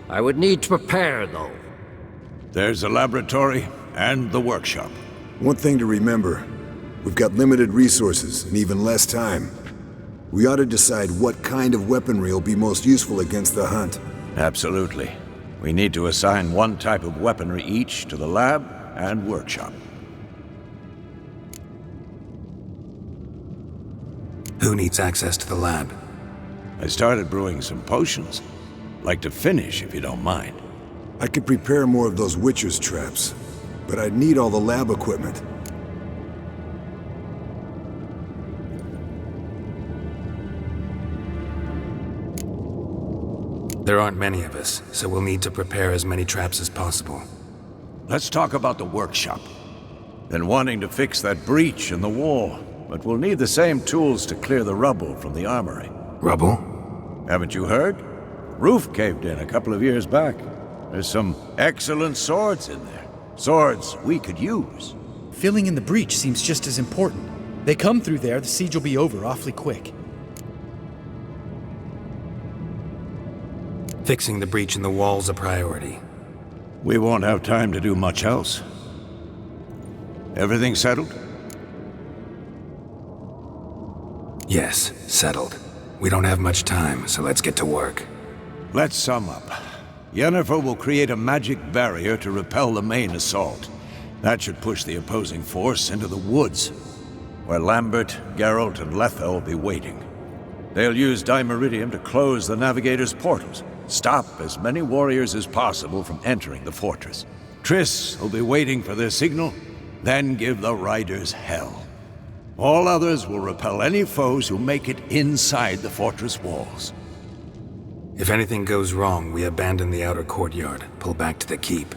I would need to prepare, though. There's the laboratory and the workshop. One thing to remember, we've got limited resources and even less time. We ought to decide what kind of weaponry will be most useful against the hunt. Absolutely. We need to assign one type of weaponry each to the lab and workshop. Who needs access to the lab? I started brewing some potions. Like to finish, if you don't mind. I could prepare more of those Witcher's traps, but I'd need all the lab equipment. There aren't many of us, so we'll need to prepare as many traps as possible. Let's talk about the workshop. Been wanting to fix that breach in the wall, but we'll need the same tools to clear the rubble from the armory. Rubble? Haven't you heard? Roof caved in a couple of years back. There's some excellent swords in there. Swords we could use. Filling in the breach seems just as important. They come through there, the siege will be over awfully quick. Fixing the breach in the wall's a priority. We won't have time to do much else. Everything settled? Yes, settled. We don't have much time, so let's get to work. Let's sum up. Yennefer will create a magic barrier to repel the main assault. That should push the opposing force into the woods, where Lambert, Geralt, and Letha will be waiting. They'll use Dimeridium to close the Navigator's portals, stop as many warriors as possible from entering the fortress. Triss will be waiting for their signal, then give the riders hell. All others will repel any foes who make it inside the fortress walls. If anything goes wrong, we abandon the outer courtyard, pull back to the keep.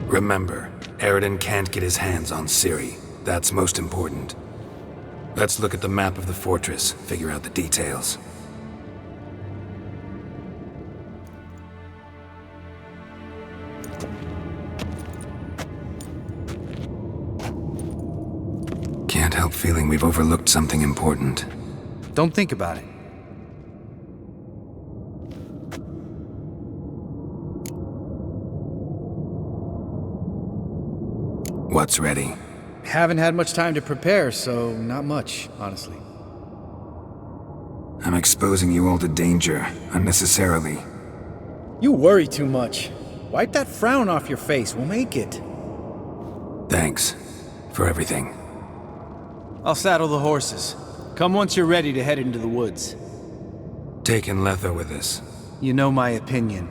Remember, Eredin can't get his hands on Ciri. That's most important. Let's look at the map of the fortress, figure out the details. Can't help feeling we've overlooked something important. Don't think about it. What's ready? Haven't had much time to prepare, so not much, honestly. I'm exposing you all to danger, unnecessarily. You worry too much. Wipe that frown off your face, we'll make it. Thanks for everything. I'll saddle the horses. Come once you're ready to head into the woods. Taking Letha with us. You know my opinion.